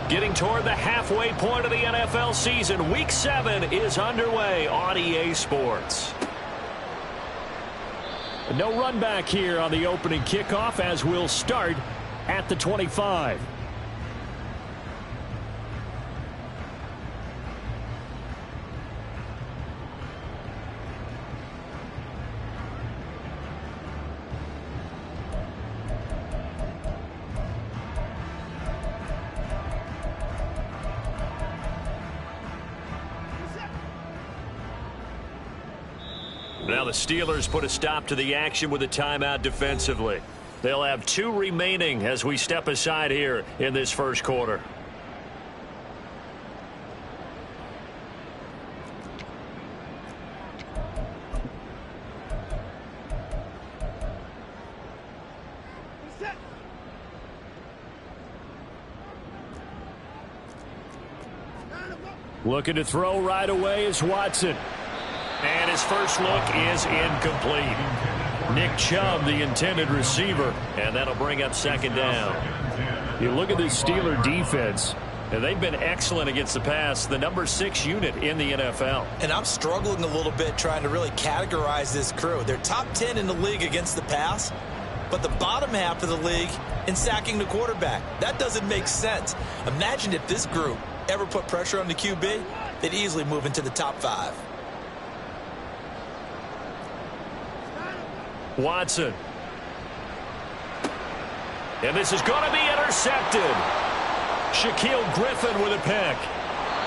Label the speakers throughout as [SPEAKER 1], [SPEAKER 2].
[SPEAKER 1] Getting toward the halfway point of the NFL season. Week 7 is underway on EA Sports. No run back here on the opening kickoff as we'll start at the 25. Now the Steelers put a stop to the action with a timeout defensively. They'll have 2 remaining as we step aside here in this first quarter. Looking to throw right away is Watson. And his first look is incomplete. Nick Chubb, the intended receiver, and that'll bring up second down. You look at this Steeler defense, and they've been excellent against the pass, the number 6 unit in the NFL.
[SPEAKER 2] And I'm struggling a little bit trying to really categorize this crew. They're top 10 in the league against the pass, but the bottom half of the league in sacking the quarterback. That doesn't make sense. Imagine if this group ever put pressure on the QB, they'd easily move into the top 5.
[SPEAKER 1] Watson. And this is going to be intercepted. Shaquille Griffin with a pick.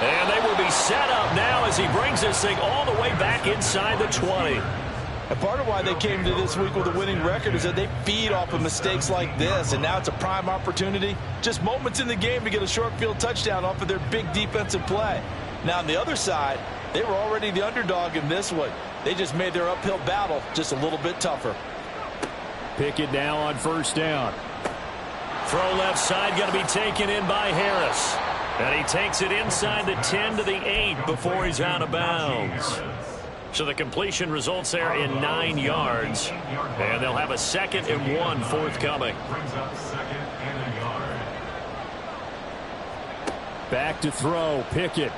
[SPEAKER 1] And they will be set up now as he brings this thing all the way back inside the 20.
[SPEAKER 3] And part of why they came to this week with a winning record is that they feed off of mistakes like this. And now it's a prime opportunity. Just moments in the game to get a short field touchdown off of their big defensive play. Now on the other side, they were already the underdog in this one. They just made their uphill battle just a little bit tougher.
[SPEAKER 1] Pickett now on first down. Throw left side going to be taken in by Harris. And he takes it inside the 10 to the 8 before he's out of bounds. So the completion results there in 9 yards. And they'll have a 2nd and 1 forthcoming. Back to throw, Pickett.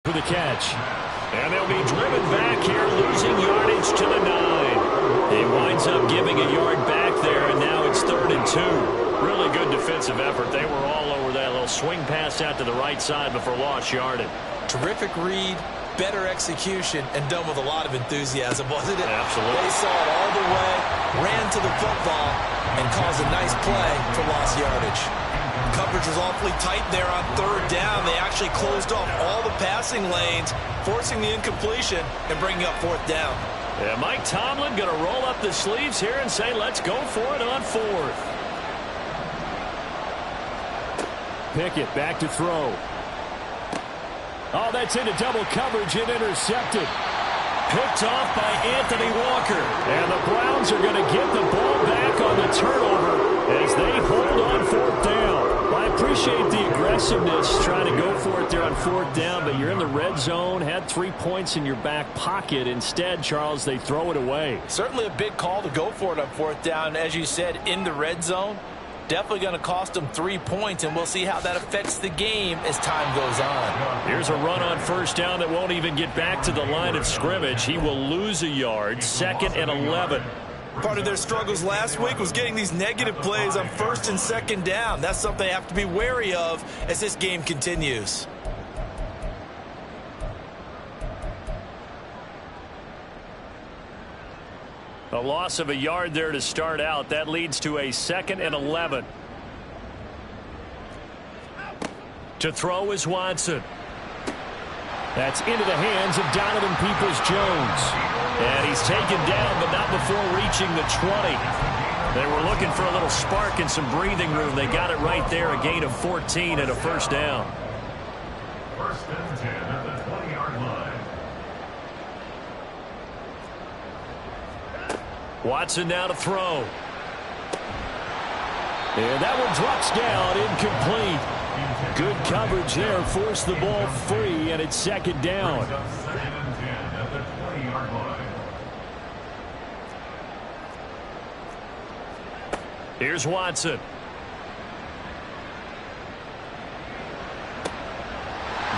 [SPEAKER 1] For the catch. And they'll be driven back here, losing yardage to the 9. He winds up giving a yard back there, and now it's 3rd and 2. Really good defensive effort. They were all over that little swing pass out to the right side before lost yardage.
[SPEAKER 2] Terrific read, better execution, and done with a lot of enthusiasm, wasn't it?
[SPEAKER 1] Absolutely.
[SPEAKER 2] They saw it all the way, ran to the football, and caused a nice play for lost yardage. Coverage was awfully tight there on 3rd down. They actually closed off all the passing lanes, forcing the incompletion and bringing up 4th down.
[SPEAKER 1] Yeah, Mike Tomlin going to roll up the sleeves here and say, let's go for it on 4th. Pickett back to throw. Oh, that's into double coverage and intercepted. Picked off by Anthony Walker. And the Browns are going to get the ball back on the turnover as they hold on 4th down. Well, I appreciate the aggressiveness trying to go for it there on 4th down, but you're in the red zone, had 3 points in your back pocket. Instead, Charles, they throw it away.
[SPEAKER 3] Certainly a big call to go for it on 4th down. As you said, in the red zone. Definitely going to cost them 3 points, and we'll see how that affects the game as time goes on.
[SPEAKER 1] Here's a run on 1st down that won't even get back to the line of scrimmage. He will lose a yard, 2nd and 11.
[SPEAKER 2] Part of their struggles last week was getting these negative plays on 1st and 2nd down. That's something they have to be wary of as this game continues.
[SPEAKER 1] A loss of a yard there to start out. That leads to a 2nd and 11. To throw is Watson. That's into the hands of Donovan Peoples-Jones. And he's taken down, but not before reaching the 20. They were looking for a little spark and some breathing room. They got it right there, a gain of 14 and a 1st down.
[SPEAKER 4] 1st and 10 at the 20-yard line.
[SPEAKER 1] Watson now to throw. And that one drops down, incomplete. Good coverage there, forced the ball free, and it's 2nd down.
[SPEAKER 4] 2nd and 10 at the 20-yard line.
[SPEAKER 1] Here's Watson.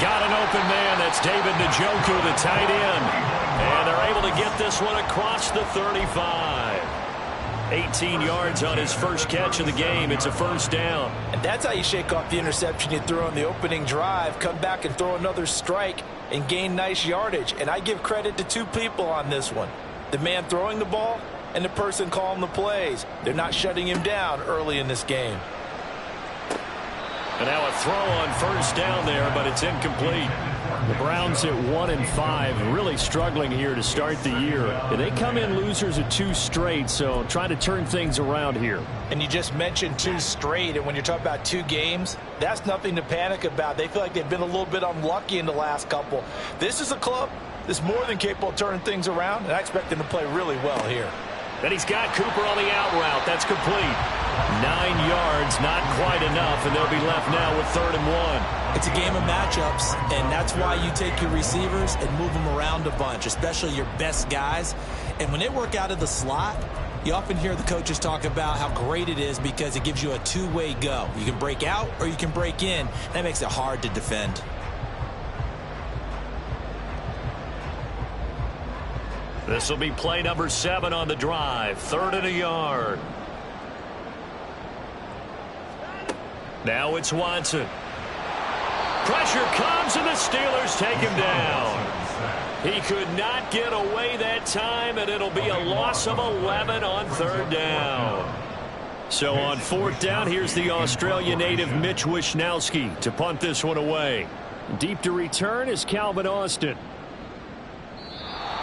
[SPEAKER 1] Got an open man. That's David Njoku, the tight end. And they're able to get this one across the 35. 18 yards on his first catch of the game. It's a first down.
[SPEAKER 3] And that's how you shake off the interception you threw on the opening drive. Come back and throw another strike and gain nice yardage. And I give credit to two people on this one. The man throwing the ball and the person calling the plays. They're not shutting him down early in this game.
[SPEAKER 1] And now a throw on first down there, but it's incomplete. The Browns at 1-5, really struggling here to start the year. They come in losers of 2 straight, so trying to turn things around here.
[SPEAKER 3] And you just mentioned 2 straight, and when you're talking about 2 games, that's nothing to panic about. They feel like they've been a little bit unlucky in the last couple. This is a club that's more than capable of turning things around, and I expect them to play really well here.
[SPEAKER 1] Then he's got Cooper on the out route. That's complete. 9 yards, not quite enough, and they'll be left now with 3rd and 1.
[SPEAKER 2] It's a game of matchups, and that's why you take your receivers and move them around a bunch, especially your best guys. And when they work out of the slot, you often hear the coaches talk about how great it is because it gives you a two-way go. You can break out or you can break in. That makes it hard to defend.
[SPEAKER 1] This will be play number 7 on the drive. 3rd and a yard. Now it's Watson. Pressure comes, and the Steelers take him down. He could not get away that time, and it'll be a loss of 11 on 3rd down. So on 4th down, here's the Australia native Mitch Wishnowsky to punt this one away. Deep to return is Calvin Austin.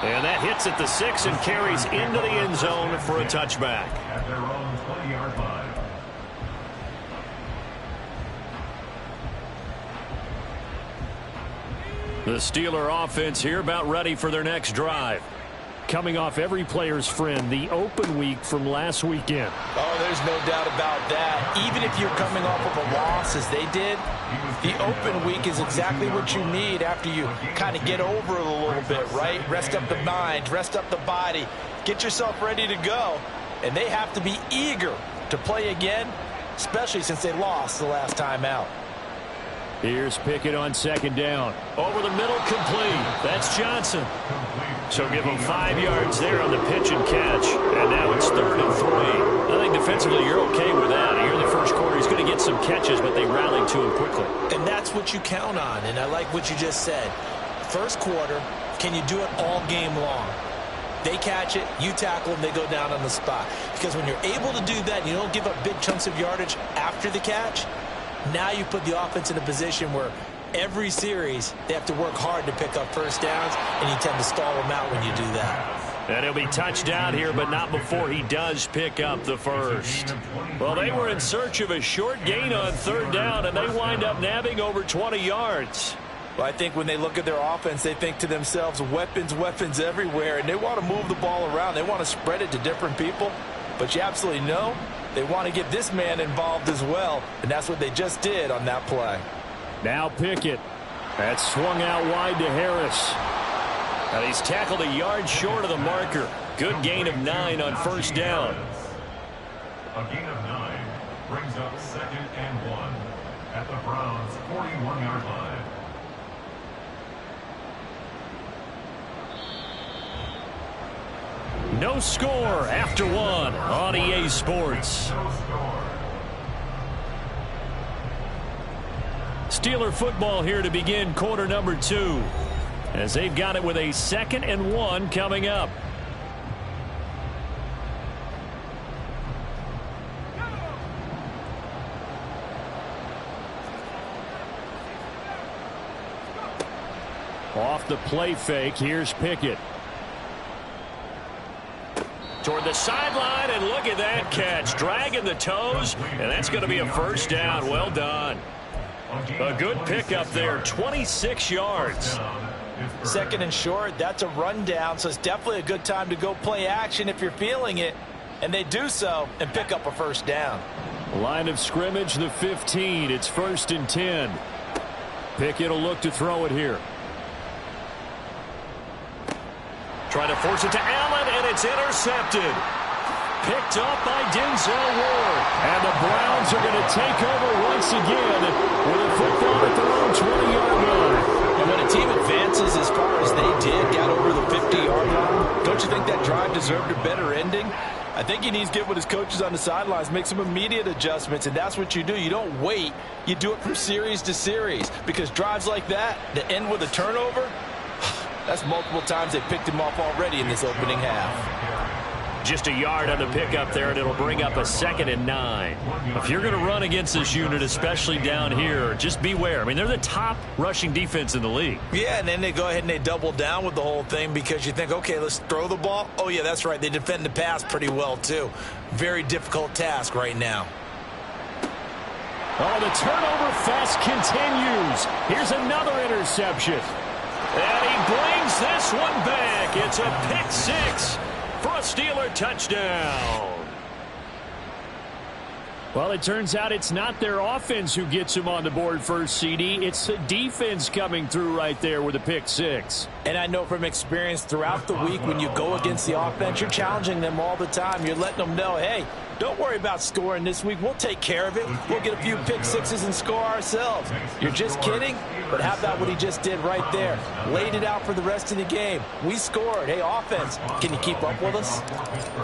[SPEAKER 1] And that hits at the 6 and carries into the end zone for a touchback.
[SPEAKER 4] At their own 20-yard line.
[SPEAKER 1] The Steeler offense here about ready for their next drive. Coming off every player's friend, the open week from last weekend.
[SPEAKER 3] Oh, there's no doubt about that. Even if you're coming off of a loss as they did, the open week is exactly what you need after you kind of get over it a little bit, right? Rest up the mind, rest up the body, get yourself ready to go. And they have to be eager to play again, especially since they lost the last time out.
[SPEAKER 1] Here's Pickett on 2nd down. Over the middle, complete. That's Johnson. So give him 5 yards there on the pitch and catch. And now it's 3rd and 3. I think defensively you're okay with that. Here in the first quarter, he's going to get some catches, but they rallied to him quickly.
[SPEAKER 2] And that's what you count on, and I like what you just said. First quarter, can you do it all game long? They catch it, you tackle them, they go down on the spot. Because when you're able to do that, you don't give up big chunks of yardage after the catch. Now you put the offense in a position where every series they have to work hard to pick up first downs, and you tend to stall them out when you do that.
[SPEAKER 1] And he'll be touchdown here, but not before he does pick up the first. Well, they were in search of a short gain on 3rd down, and they wind up nabbing over 20 yards.
[SPEAKER 3] Well, I think when they look at their offense, they think to themselves, weapons, weapons everywhere, and they want to move the ball around. They want to spread it to different people, but you absolutely know they want to get this man involved as well, and that's what they just did on that play.
[SPEAKER 1] Now Pickett. That's swung out wide to Harris. And he's tackled a yard short of the marker. Good gain of 9 on 1st down.
[SPEAKER 4] A gain of 9 brings up 2nd and 1 at the Browns' 41-yard line.
[SPEAKER 1] No score after 1 on EA Sports.
[SPEAKER 4] No score.
[SPEAKER 1] Steeler football here to begin quarter number 2. As they've got it with a 2nd and 1 coming up. Off the play fake, here's Pickett. Toward the sideline, and look at that catch. Dragging the toes, and that's going to be a first down. Well done. A good pickup there, 26 yards.
[SPEAKER 3] 2nd and short, that's a rundown, so it's definitely a good time to go play action if you're feeling it. And they do so and pick up a first down.
[SPEAKER 1] Line of scrimmage, the 15. It's 1st and 10. Pickett will look to throw it here. Trying to force it to Allen, and it's intercepted. Picked off by Denzel Ward. And the Browns are going to take over once again with a football at their own 20-yard line.
[SPEAKER 3] And when a team advances as far as they did, got over the 50-yard line, don't you think that drive deserved a better ending? I think he needs to get with his coaches on the sidelines, make some immediate adjustments, and that's what you do. You don't wait. You do it from series to series, because drives like that end with a turnover, that's multiple times they picked him off already in this opening half.
[SPEAKER 1] Just a yard on the pickup there, and it'll bring up a 2nd and 9. If you're going to run against this unit, especially down here, just beware. I mean, they're the top rushing defense in the league.
[SPEAKER 2] Yeah, and then they go ahead and they double down with the whole thing because you think, okay, let's throw the ball. Oh, yeah, that's right. They defend the pass pretty well, too. Very difficult task right now.
[SPEAKER 1] Oh, the turnover fest continues. Here's another interception. And he brings this one back. It's a pick 6. For a Steeler touchdown. Well, it turns out it's not their offense who gets them on the board first, CD. It's the defense coming through right there with a pick 6.
[SPEAKER 3] And I know from experience throughout the week, when you go against the offense, you're challenging them all the time. You're letting them know, hey, don't worry about scoring this week. We'll take care of it. We'll get a few pick 6s and score ourselves. You're just kidding? But how about what he just did right there? Laid it out for the rest of the game. We scored. Hey, offense, can you keep up with us?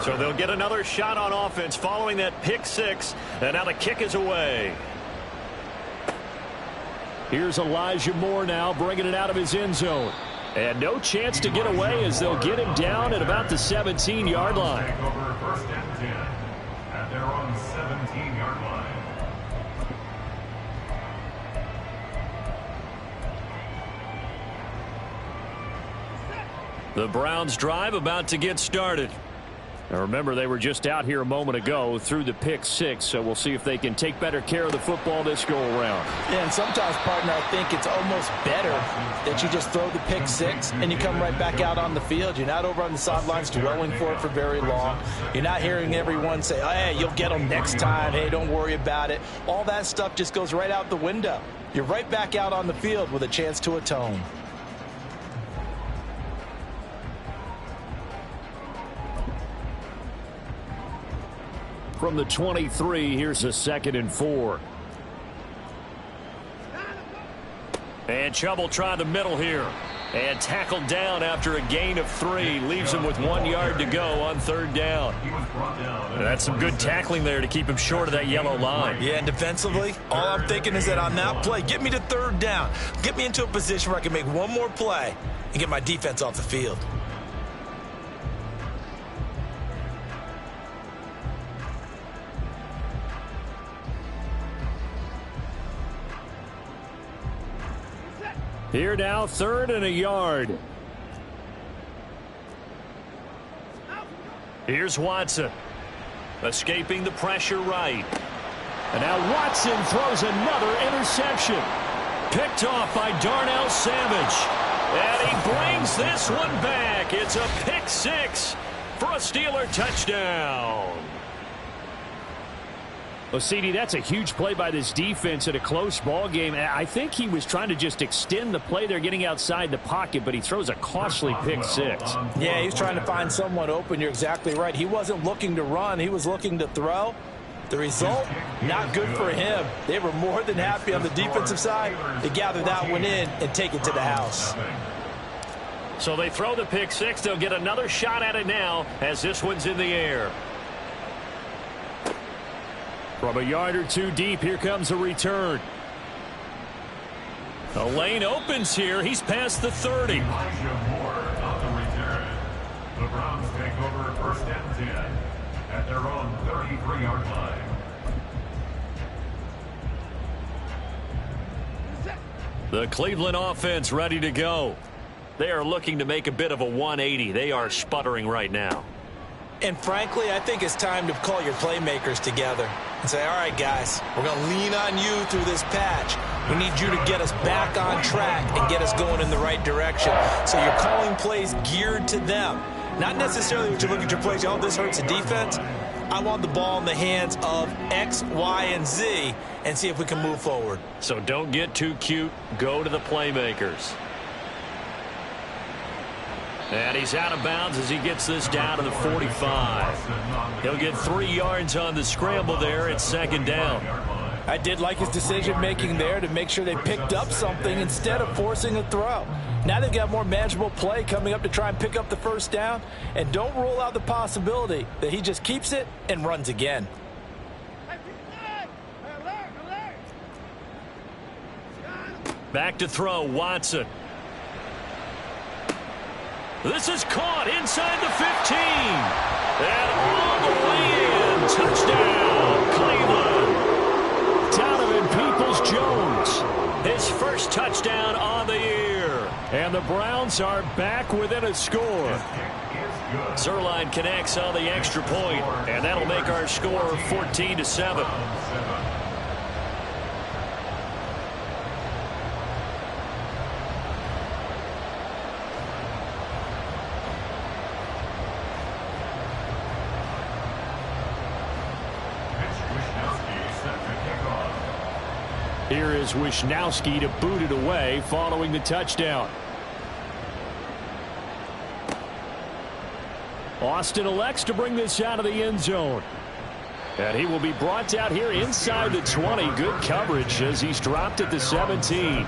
[SPEAKER 1] So they'll get another shot on offense following that pick 6. And now the kick is away. Here's Elijah Moore now bringing it out of his end zone. And no chance to get away as they'll get him down at about the 17-yard line.
[SPEAKER 4] First and 10 at their own 17-yard line.
[SPEAKER 1] The Browns drive about to get started. Now remember, they were just out here a moment ago through the pick 6, so we'll see if they can take better care of the football this go-around.
[SPEAKER 3] Yeah, and sometimes, partner, I think it's almost better that you just throw the pick 6 and you come right back out on the field. You're not over on the sidelines dwelling for it for very long. You're not hearing everyone say, oh, hey, you'll get them next time. Hey, don't worry about it. All that stuff just goes right out the window. You're right back out on the field with a chance to atone.
[SPEAKER 1] From the 23, here's a 2nd and 4. And Chubb try the middle here. And tackled down after a gain of 3. Leaves him with 1 yard to go on 3rd down. And that's some good tackling there to keep him short of that yellow line.
[SPEAKER 2] Yeah, and defensively, all I'm thinking is that on that play, get me to 3rd down. Get me into a position where I can make one more play and get my defense off the field.
[SPEAKER 1] Here now, 3rd and a yard. Here's Watson. Escaping the pressure right. And now Watson throws another interception. Picked off by Darnell Savage. And he brings this one back. It's a pick 6 for a Steeler touchdown. Well, CD, that's a huge play by this defense in a close ball game. I think he was trying to just extend the play. They're getting outside the pocket, but he throws a costly pick 6.
[SPEAKER 3] Yeah, he's trying to find someone open. You're exactly right. He wasn't looking to run. He was looking to throw. The result, not good for him. They were more than happy on the defensive side to gather that one in and take it to the house.
[SPEAKER 1] So they throw the pick 6. They'll get another shot at it now as this one's in the air. From a yard or 2 deep, here comes a return. The lane opens here. He's past the 30.
[SPEAKER 4] Elijah Moore on the return. The Browns take over 1st and 10 at their own 33-yard line.
[SPEAKER 1] The Cleveland offense ready to go. They are looking to make a bit of a 180. They are sputtering right now.
[SPEAKER 2] And frankly, I think it's time to call your playmakers together and say, all right, guys, we're going to lean on you through this patch. We need you to get us back on track and get us going in the right direction. So you're calling plays geared to them. Not necessarily what you look at your plays, oh, this hurts the defense. I want the ball in the hands of X, Y, and Z and see if we can move forward.
[SPEAKER 1] So don't get too cute. Go to the playmakers. And he's out of bounds as he gets this down to the 45. He'll get 3 yards on the scramble there at second down.
[SPEAKER 3] I did like his decision-making there to make sure they picked up something instead of forcing a throw. Now they've got more manageable play coming up to try and pick up the first down. And don't rule out the possibility that he just keeps it and runs again.
[SPEAKER 1] Back to throw, Watson. This is caught inside the 15. And all the way in. Touchdown, Cleveland. Donovan Peoples-Jones. His first touchdown on the year. And the Browns are back within a score. Zerline connects on the extra point, and that'll make our score 14-7. Here is Wisnowski to boot it away following the touchdown. Austin elects to bring this out of the end zone. And he will be brought out here inside the 20. Good coverage as he's dropped at the 17.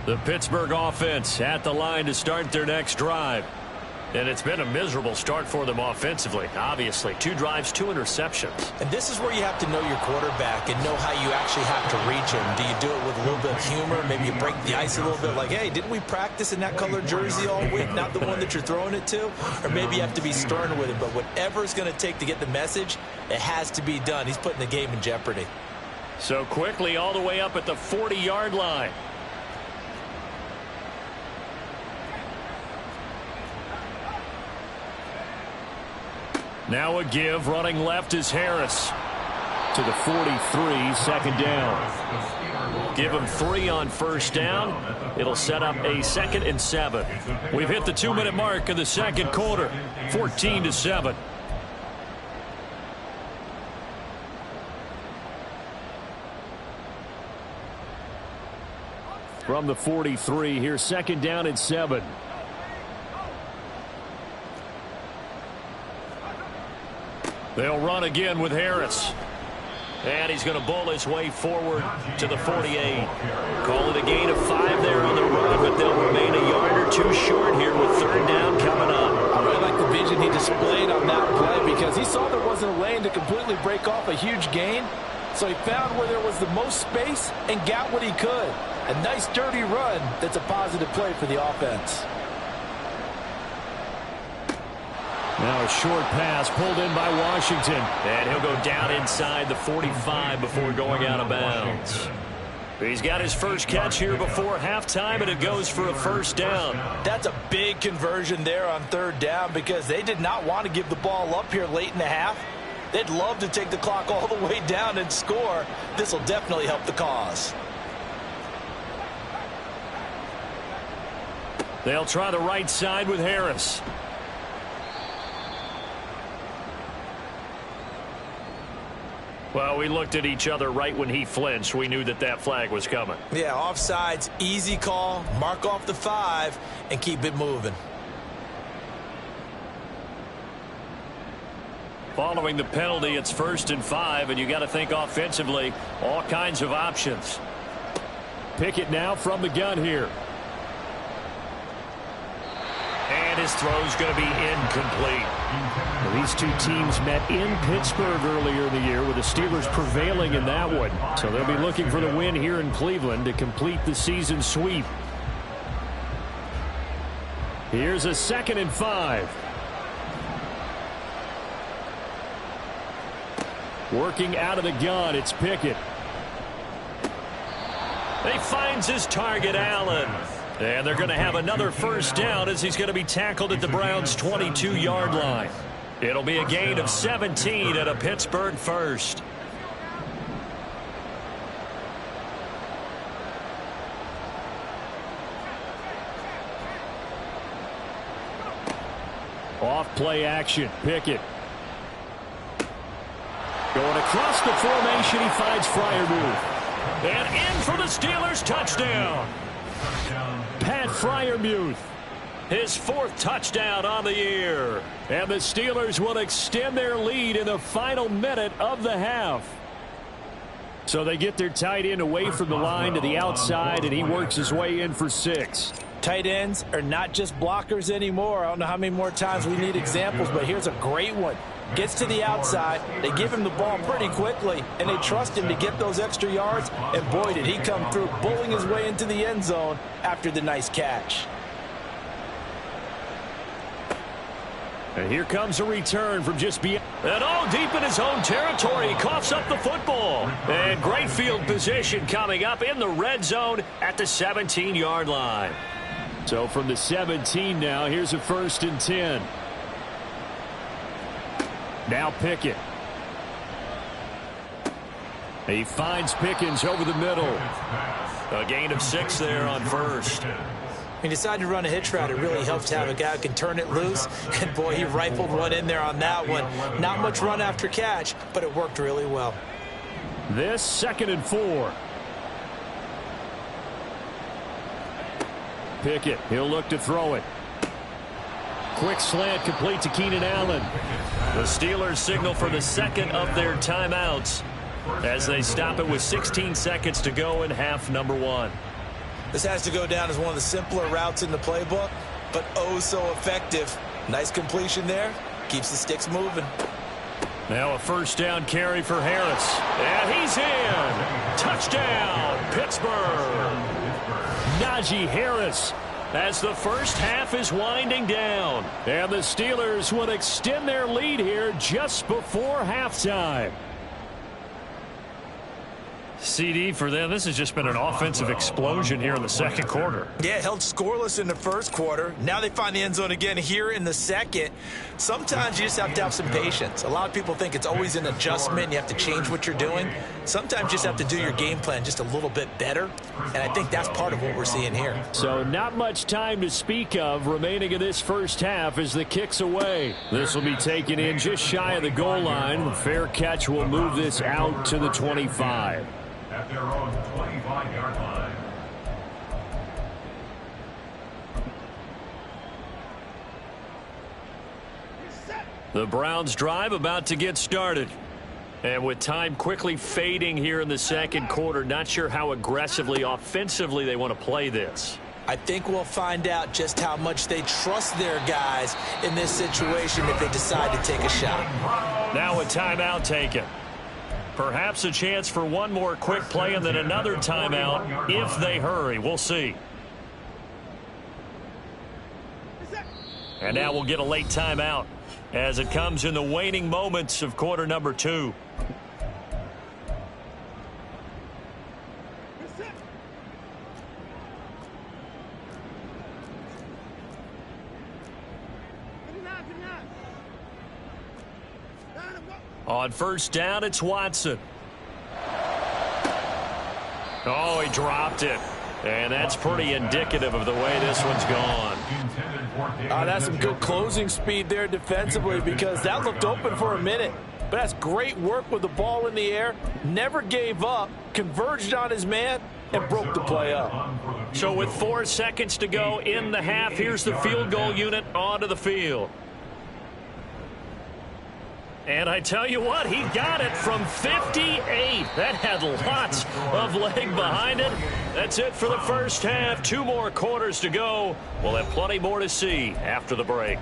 [SPEAKER 1] The Pittsburgh offense at the line to start their next drive. And it's been a miserable start for them offensively, obviously. 2 drives, 2 interceptions.
[SPEAKER 2] And this is where you have to know your quarterback and know how you actually have to reach him. Do you do it with a little bit of humor? Maybe you break the ice a little bit like, hey, didn't we practice in that color jersey all week, not the one that you're throwing it to? Or maybe you have to be stern with him. But whatever it's going to take to get the message, it has to be done. He's putting the game in jeopardy.
[SPEAKER 1] So quickly all the way up at the 40-yard line. Now a give, running left is Harris. To the 43, second down. Give him 3 on first down. It'll set up a 2nd and 7. We've hit the 2-minute mark in the second quarter. 14-7. From the 43, here's second down and 7. They'll run again with Harris. And he's going to bowl his way forward to the 48. Call it a gain of 5 there on the run, but they'll remain a yard or 2 short here with third down coming up.
[SPEAKER 3] I really like the vision he displayed on that play because he saw there wasn't a lane to completely break off a huge gain. So he found where there was the most space and got what he could. A nice dirty run that's a positive play for the offense.
[SPEAKER 1] Now a short pass pulled in by Washington. And he'll go down inside the 45 before going out of bounds. He's got his first catch here before halftime, and it goes for a first down.
[SPEAKER 3] That's a big conversion there on third down because they did not want to give the ball up here late in the half. They'd love to take the clock all the way down and score. This will definitely help the cause.
[SPEAKER 1] They'll try the right side with Harris. Well, we looked at each other right when he flinched. We knew that that flag was coming.
[SPEAKER 2] Yeah, offsides, easy call. Mark off the 5 and keep it moving.
[SPEAKER 1] Following the penalty, it's 1st and 5, and you got to think offensively, all kinds of options. Pickett now from the gun here. And his throw's going to be incomplete. Well, these two teams met in Pittsburgh earlier in the year with the Steelers prevailing in that one. So they'll be looking for the win here in Cleveland to complete the season sweep. Here's a 2nd and 5. Working out of the gun, it's Pickett. He finds his target, Allen. And they're going to have another first down as he's going to be tackled at the Browns' 22-yard line. It'll be a gain of 17 at a Pittsburgh first. Play action. Pickett. Going across the formation, he finds Freiermuth. And in for the Steelers, touchdown. Pat Freiermuth, his 4th touchdown on the year. And the Steelers will extend their lead in the final minute of the half. So they get their tight end away from the line to the outside, and he works his way in for 6.
[SPEAKER 3] Tight ends are not just blockers anymore. I don't know how many more times we need examples, but here's a great one. Gets to the outside, they give him the ball pretty quickly, and they trust him to get those extra yards, and boy, did he come through, bulling his way into the end zone after the nice catch.
[SPEAKER 1] And here comes a return from just beyond. And all deep in his own territory, he coughs up the football. And great field position coming up in the red zone at the 17-yard line. So from the 17 now, here's a 1st and 10. Now Pickett. He finds Pickens over the middle. A gain of 6 there on 1st.
[SPEAKER 2] He decided to run a hitch route. It really helps to have a guy who can turn it loose. And, boy, he rifled one in there on that one. Not much run after catch, but it worked really well.
[SPEAKER 1] This 2nd and 4. Pickett, he'll look to throw it. Quick slant complete to Keenan Allen. The Steelers signal for the 2nd of their timeouts as they stop it with 16 seconds to go in half number 1.
[SPEAKER 2] This has to go down as one of the simpler routes in the playbook, but oh so effective. Nice completion there. Keeps the sticks moving.
[SPEAKER 1] Now a 1st down carry for Harris. And he's in. Touchdown, Pittsburgh. Najee Harris as the first half is winding down. And the Steelers will extend their lead here just before halftime. CD for them, this has just been an offensive explosion here in the 2nd quarter.
[SPEAKER 2] Yeah, held scoreless in the 1st quarter. Now they find the end zone again here in the 2nd. Sometimes you just have to have some patience. A lot of people think it's always an adjustment. You have to change what you're doing. Sometimes you just have to do your game plan just a little bit better. And I think that's part of what we're seeing here.
[SPEAKER 1] So not much time to speak of remaining in this 1st half as the kick's away. This will be taken in just shy of the goal line. The fair catch will move this out to the 25.
[SPEAKER 4] At their own 25-yard line.
[SPEAKER 1] The Browns drive about to get started. And with time quickly fading here in the 2nd quarter, not sure how aggressively, offensively they want to play this.
[SPEAKER 2] I think we'll find out just how much they trust their guys in this situation if they decide to take a shot.
[SPEAKER 1] Now a timeout taken. Perhaps a chance for one more quick play and then another timeout if they hurry. We'll see. And now we'll get a late timeout as it comes in the waning moments of quarter number 2. On 1st down, it's Watson. Oh, he dropped it. And that's pretty indicative of the way this one's gone.
[SPEAKER 3] That's some good closing speed there defensively because that looked open for a minute. But that's great work with the ball in the air. Never gave up, converged on his man, and broke the play up.
[SPEAKER 1] So with 4 seconds to go in the half, here's the field goal unit onto the field. And I tell you what, he got it from 58. That had lots of leg behind it. That's it for the 1st half. 2 more quarters to go. We'll have plenty more to see after the break.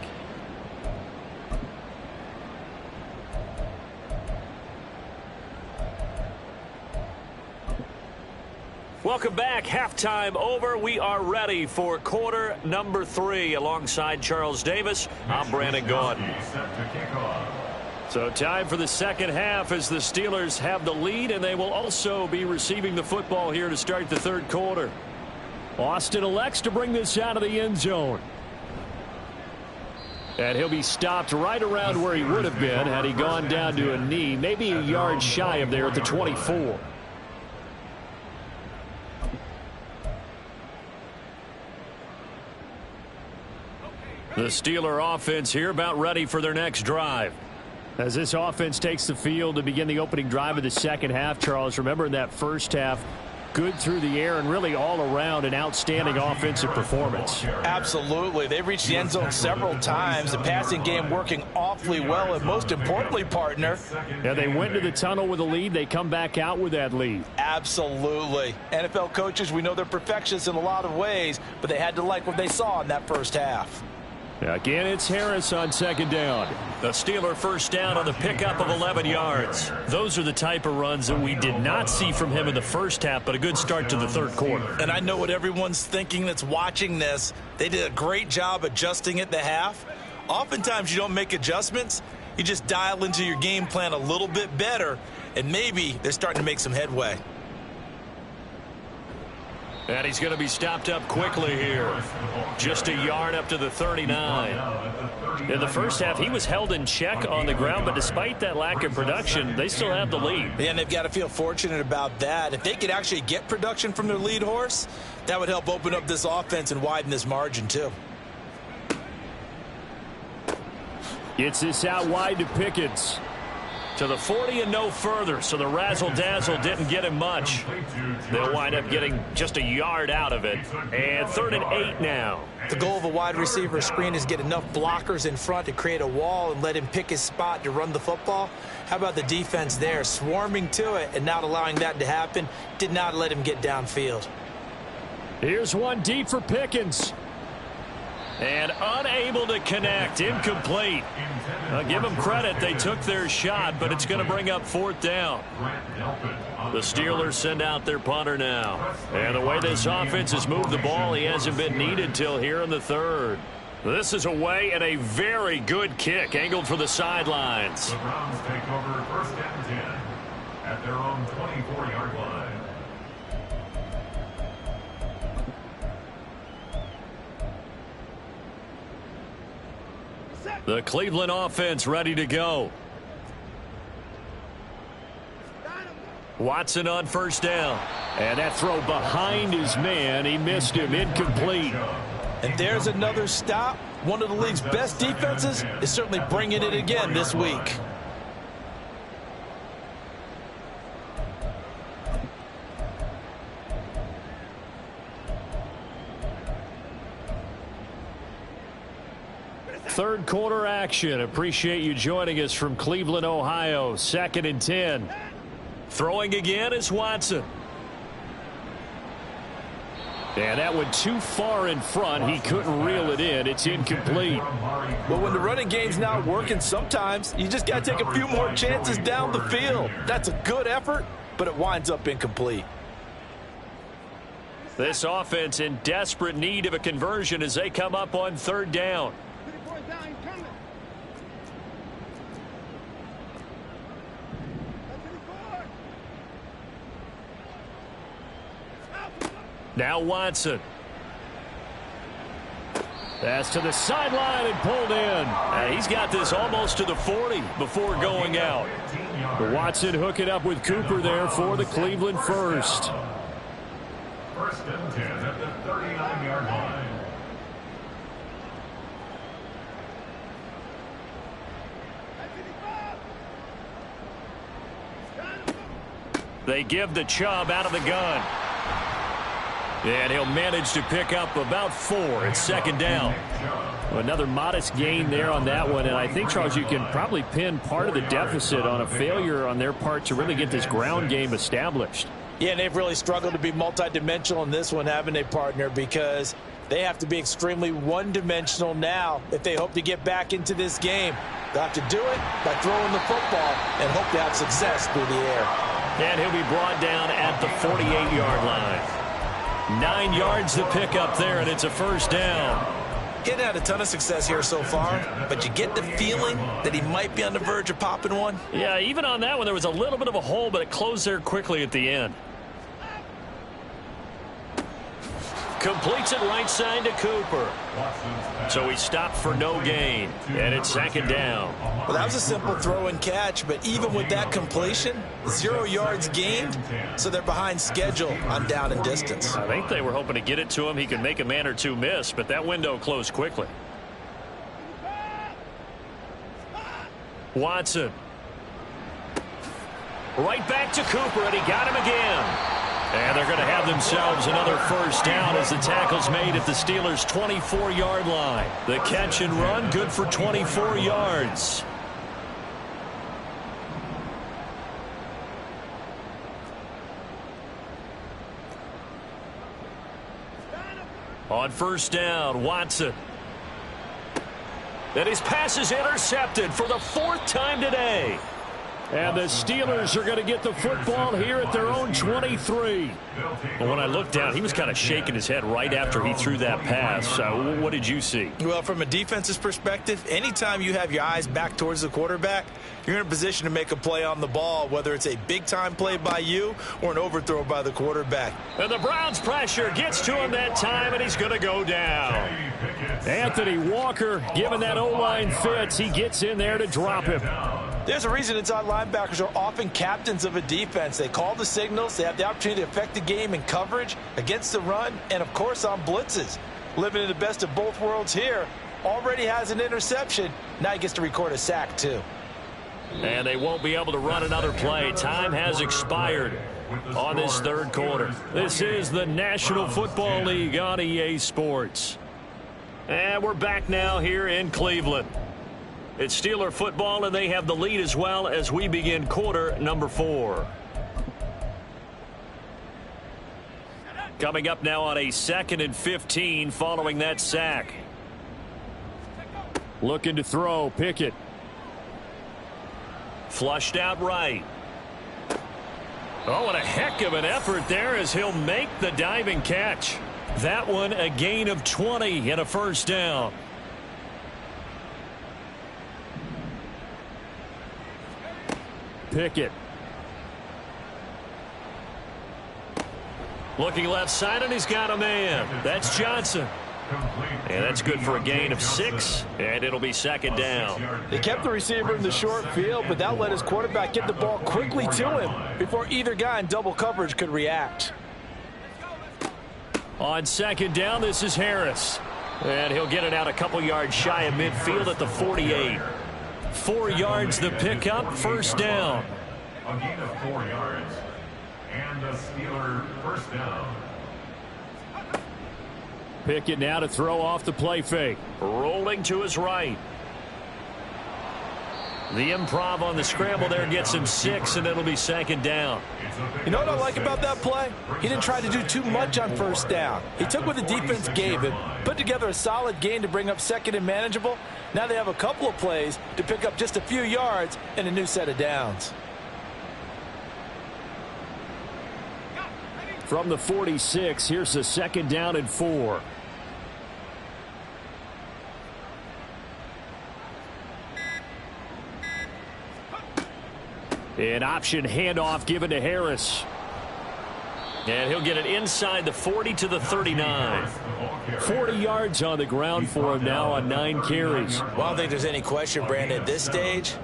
[SPEAKER 1] Welcome back. Halftime over. We are ready for quarter number 3. Alongside Charles Davis, I'm Brandon Gordon. So time for the 2nd half as the Steelers have the lead, and they will also be receiving the football here to start the 3rd quarter. Austin elects to bring this out of the end zone. And he'll be stopped right around where he would have been had he gone down to a knee, maybe a yard shy of there at the 24. The Steeler offense here about ready for their next drive. As this offense takes the field to begin the opening drive of the second half, Charles, remember in that first half, good through the air and really all around an outstanding offensive performance.
[SPEAKER 3] Absolutely. They reached the end zone several times. The passing game working awfully well, and most importantly, partner.
[SPEAKER 1] Yeah, they went to the tunnel with a lead. They come back out with that lead.
[SPEAKER 3] Absolutely. NFL coaches, we know they're perfectionists in a lot of ways, but they had to like what they saw in that first half.
[SPEAKER 1] Again, it's Harris on second down. The Steeler first down on the pickup of 11 yards. Those are the type of runs that we did not see from him in the first half, but a good start to the third quarter.
[SPEAKER 2] And I know what everyone's thinking that's watching this. They did a great job adjusting at the half. Oftentimes you don't make adjustments. You just dial into your game plan a little bit better, and maybe they're starting to make some headway.
[SPEAKER 1] And he's going to be stopped up quickly here. Just a yard up to the 39. In the first half, he was held in check on the ground, but despite that lack of production, they still have the lead.
[SPEAKER 2] Yeah, and they've got to feel fortunate about that. If they could actually get production from their lead horse, that would help open up this offense and widen this margin too.
[SPEAKER 1] Gets this out wide to Pickens. To the 40 and no further, so the razzle-dazzle didn't get him much. They'll wind up getting just a yard out of it. And 3rd and 8 now.
[SPEAKER 2] The goal of a wide receiver screen is get enough blockers in front to create a wall and let him pick his spot to run the football. How about the defense there, swarming to it and not allowing that to happen? Did not let him get downfield.
[SPEAKER 1] Here's one deep for Pickens. And unable to connect, incomplete. I'll give them credit, they took their shot, but it's going to bring up 4th down. The Steelers send out their punter now. And the way this offense has moved the ball, he hasn't been needed till here in the 3rd. This is away and a very good kick, angled for the sidelines.
[SPEAKER 4] The Browns take over 1st and 10 at their own 24-yard line.
[SPEAKER 1] The Cleveland offense ready to go. Watson on 1st down. And that throw behind his man. He missed him, incomplete.
[SPEAKER 3] And there's another stop. One of the league's best defenses is certainly bringing it again this week.
[SPEAKER 1] Third quarter action. Appreciate you joining us from Cleveland, Ohio. 2nd and 10. Throwing again is Watson. And that went too far in front. He couldn't reel it in. It's incomplete.
[SPEAKER 3] But when the running game's not working, sometimes you just got to take a few more chances down the field. That's a good effort, but it winds up incomplete.
[SPEAKER 1] This offense in desperate need of a conversion as they come up on 3rd down. Now Watson. That's to the sideline and pulled in. He's got this almost to the 40 before going out. Watson hooking up with Cooper there for the Cleveland first.
[SPEAKER 4] 1st and 10 at the 39-yard line.
[SPEAKER 1] They give the Chubb out of the gun. And he'll manage to pick up about 4. It's 2nd down. Another modest gain there on that one. And I think, Charles, you can probably pin part of the deficit on a failure on their part to really get this ground game established.
[SPEAKER 3] Yeah, and they've really struggled to be multidimensional in this one, haven't they, partner? Because they have to be extremely one-dimensional now if they hope to get back into this game. They'll have to do it by throwing the football and hope to have success through the air.
[SPEAKER 1] And he'll be brought down at the 48-yard line. 9 yards to pick up there, and it's a 1st down.
[SPEAKER 2] He hadn't had a ton of success here so far, but you get the feeling that he might be on the verge of popping one.
[SPEAKER 1] Yeah, even on that one, there was a little bit of a hole, but it closed there quickly at the end. Completes it right side to Cooper. So he stopped for no gain, and it's 2nd down.
[SPEAKER 2] Well, that was a simple throw and catch, but even with that completion, 0 yards gained, so they're behind schedule on down and distance.
[SPEAKER 1] I think they were hoping to get it to him. He could make a man or two miss, but that window closed quickly. Watson. Right back to Cooper, and he got him again. And they're going to have themselves another first down as the tackle's made at the Steelers' 24-yard line. The catch and run, good for 24 yards. On first down, Watson. And his pass is intercepted for the fourth time today. And the Steelers are going to get the football here at their own 23. Well, when I looked down, he was kind of shaking his head right after he threw that pass. What did you see?
[SPEAKER 2] Well, from a defense's perspective, anytime you have your eyes back towards the quarterback, you're in a position to make a play on the ball, whether it's a big-time play by you or an overthrow by the quarterback.
[SPEAKER 1] And the Browns' pressure gets to him that time, and he's going to go down. Anthony Walker, given that O-line fits, he gets in there to drop him.
[SPEAKER 3] There's a reason inside linebackers are often captains of a defense. They call the signals. They have the opportunity to affect the game in coverage, against the run, and, of course, on blitzes. Living in the best of both worlds here. Already has an interception. Now he gets to record a sack, too.
[SPEAKER 1] And they won't be able to run another play. Time has expired on this third quarter. This is the National Football League on EA Sports. And we're back now here in Cleveland. It's Steeler football, and they have the lead as well as we begin quarter number 4. Coming up now on a 2nd and 15 following that sack. Looking to throw, Pickett. Flushed out right. Oh, what a heck of an effort there as he'll make the diving catch. That one a gain of 20 and a first down. Pickett. Looking left side, and he's got a man. That's Johnson. And that's good for a gain of 6, and it'll be second down.
[SPEAKER 3] They kept the receiver in the short field, but that let his quarterback get the ball quickly to him before either guy in double coverage could react.
[SPEAKER 1] On second down, this is Harris. And he'll get it out a couple yards shy of midfield at the 48. 4 yards the pickup, first down.
[SPEAKER 4] A gain of 4 yards. And the Steeler first down.
[SPEAKER 1] Pickett now to throw off the play fake. Rolling to his right. The improv on the scramble there gets him 6, and it'll be second down.
[SPEAKER 3] You know what I like about that play? He didn't try to do too much on first down. He took what the defense gave him, put together a solid gain to bring up second and manageable. Now they have a couple of plays to pick up just a few yards and a new set of downs.
[SPEAKER 1] From the 46, here's the second down and 4. An option handoff given to Harris. And he'll get it inside the 40 to the 39. 40 yards on the ground for him now on 9 carries.
[SPEAKER 2] Well, I don't think there's any question, Brandon, at this stage.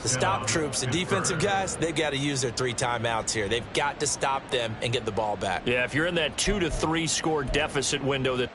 [SPEAKER 2] The stop troops, the defensive guys, they've got to use their 3 timeouts here. They've got to stop them and get the ball back.
[SPEAKER 1] Yeah, if you're in that 2 to 3 score deficit window that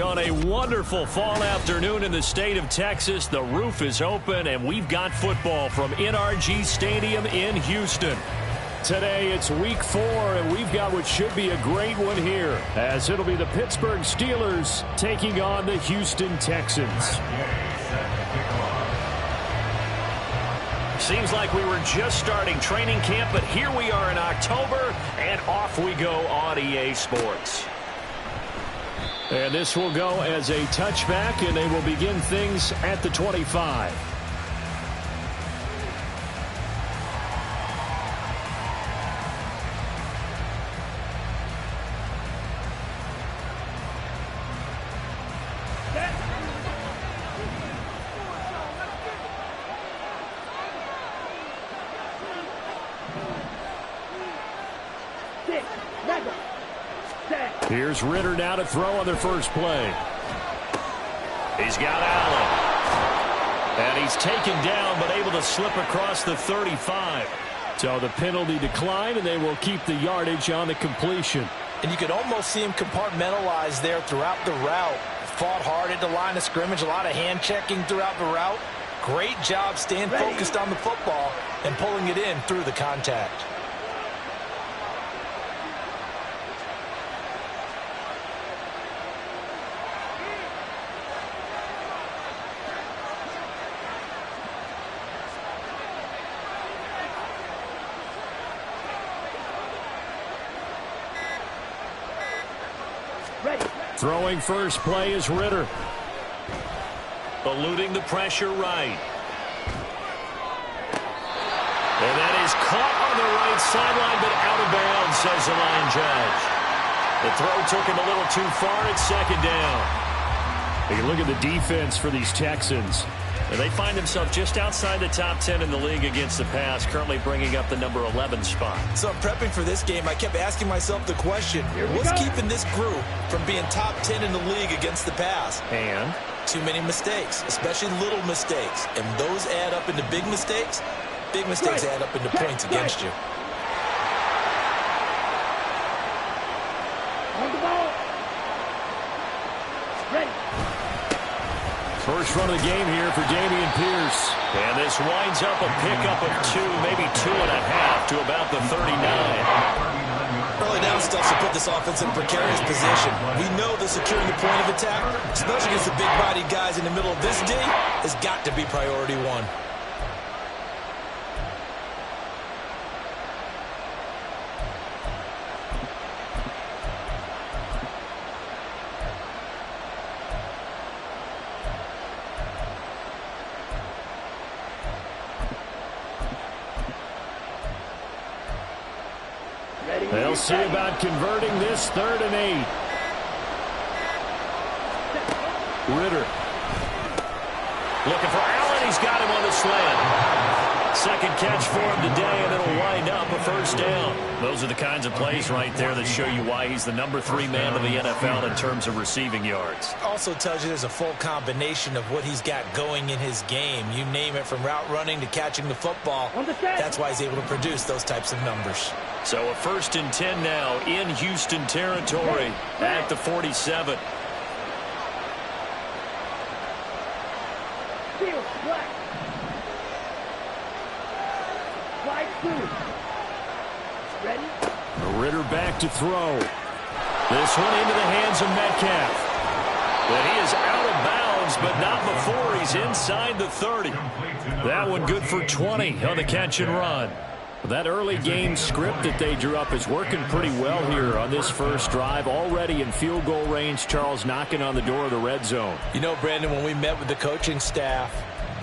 [SPEAKER 1] On a wonderful fall afternoon in the state of Texas, the roof is open, and we've got football from NRG Stadium in Houston. Today, it's week 4, and we've got what should be a great one here, as it'll be the Pittsburgh Steelers taking on the Houston Texans. Seems like we were just starting training camp, but here we are in October, and off we go on EA Sports. And this will go as a touchback, and they will begin things at the 25. Here's Ritter now to throw on their first play. He's got Allen. And he's taken down, but able to slip across the 35. So the penalty declined, and they will keep the yardage on the completion.
[SPEAKER 3] And you could almost see him compartmentalize there throughout the route. Fought hard at the line of scrimmage, a lot of hand checking throughout the route. Great job staying focused on the football and pulling it in through the contact.
[SPEAKER 1] Throwing first play is Ritter. Eluding the pressure right. And that is caught on the right sideline, but out of bounds, says the line judge. The throw took him a little too far at second down. You look at the defense for these Texans. And they find themselves just outside the top 10 in the league against the pass, currently bringing up the number 11 spot.
[SPEAKER 2] So prepping for this game, I kept asking myself the question, what's keeping this group from being top 10 in the league against the pass?
[SPEAKER 1] And?
[SPEAKER 2] Too many mistakes, especially little mistakes. And those add up into big mistakes. Big mistakes add up into points against you.
[SPEAKER 5] On the ball. Ready.
[SPEAKER 1] First run of the game here for Dameon Pierce. And this winds up a pickup of 2, maybe 2.5 to about the 39.
[SPEAKER 2] Early down stuff to put this offense in a precarious position. We know that securing the point of attack, especially against the big-bodied guys in the middle of this D, has got to be priority 1.
[SPEAKER 1] They'll see about converting this 3rd and 8. Ritter. Looking for Allen. He's got him on the slant. Second catch for him today, and it'll wind up a first down. Those are the kinds of plays right there that show you why he's the number 3 man in the NFL in terms of receiving yards.
[SPEAKER 2] Also tells you there's a full combination of what he's got going in his game. You name it, from route running to catching the football. That's why he's able to produce those types of numbers.
[SPEAKER 1] So a 1st and 10 now in Houston territory at the 47.
[SPEAKER 5] Ready?
[SPEAKER 1] Ritter back to throw. This one into the hands of Metcalf. But he is out of bounds, but not before he's inside the 30. That one good for 20 on the catch and run. That early game script that they drew up is working pretty well here on this first drive. Already in field goal range, Charles knocking on the door of the red zone.
[SPEAKER 3] You know, Brandon, when we met with the coaching staff,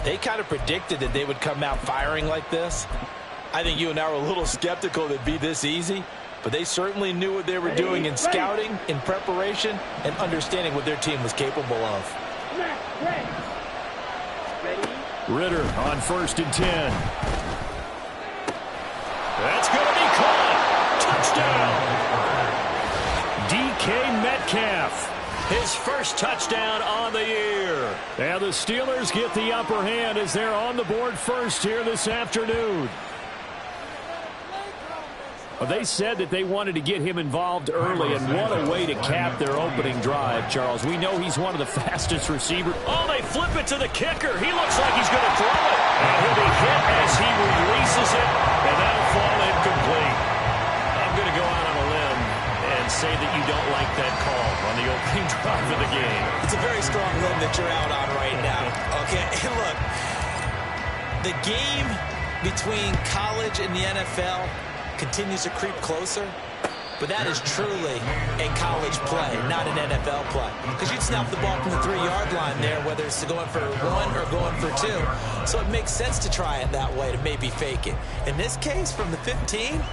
[SPEAKER 3] they kind of predicted that they would come out firing like this. I think you and I were a little skeptical that it'd be this easy. But they certainly knew what they were doing in scouting, in preparation, and understanding what their team was capable of.
[SPEAKER 1] Ritter on 1st and 10. That's going to be caught. Touchdown. DK Metcalf. His first touchdown on the year. And the Steelers get the upper hand as they're on the board first here this afternoon. They said that they wanted to get him involved early, and what a way to cap their opening drive, Charles. We know he's one of the fastest receivers. Oh, they flip it to the kicker. He looks like he's going to throw it. And he'll be hit as he releases it, and that'll fall incomplete. I'm going to go out on a limb and say that you don't like that call on the opening drive of the game.
[SPEAKER 2] It's a very strong limb that you're out on right now. Okay, and look, the game between college and the NFL continues to creep closer, but that is truly a college play, not an NFL play. Because you'd snap the ball from the 3-yard line there, whether it's going for 1 or going for 2. So it makes sense to try it that way, to maybe fake it. In this case, from the 15,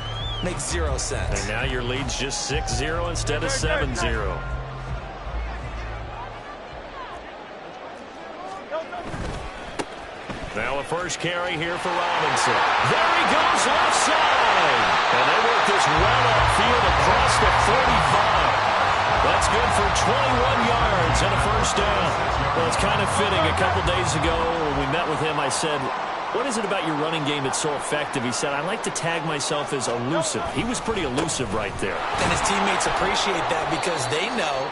[SPEAKER 2] makes 0 sense.
[SPEAKER 1] And now your lead's just 6-0 instead of 7-0. Now a first carry here for Robinson. There he goes left side. And they work this well upfield across the 45. That's good for 21 yards and a first down. Well, it's kind of fitting. A couple days ago when we met with him, I said, what is it about your running game that's so effective? He said, I like to tag myself as elusive. He was pretty elusive right there.
[SPEAKER 2] And his teammates appreciate that because they know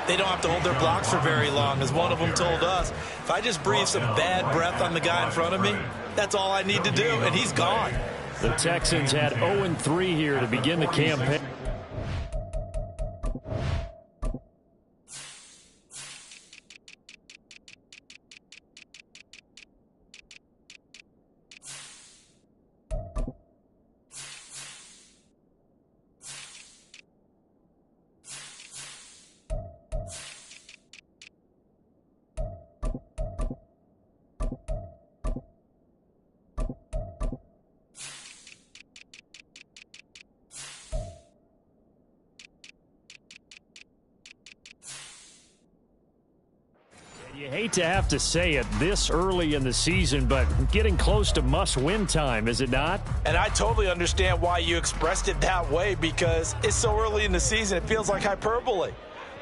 [SPEAKER 2] they don't have to hold their blocks for very long. As one of them told us, if I just breathe some bad breath on the guy in front of me, that's all I need to do, and he's gone.
[SPEAKER 1] The Texans had 0-3 here to begin the campaign. You hate to have to say it this early in the season, but getting close to must-win time, is it not?
[SPEAKER 3] And I totally understand why you expressed it that way, because it's so early in the season, it feels like hyperbole.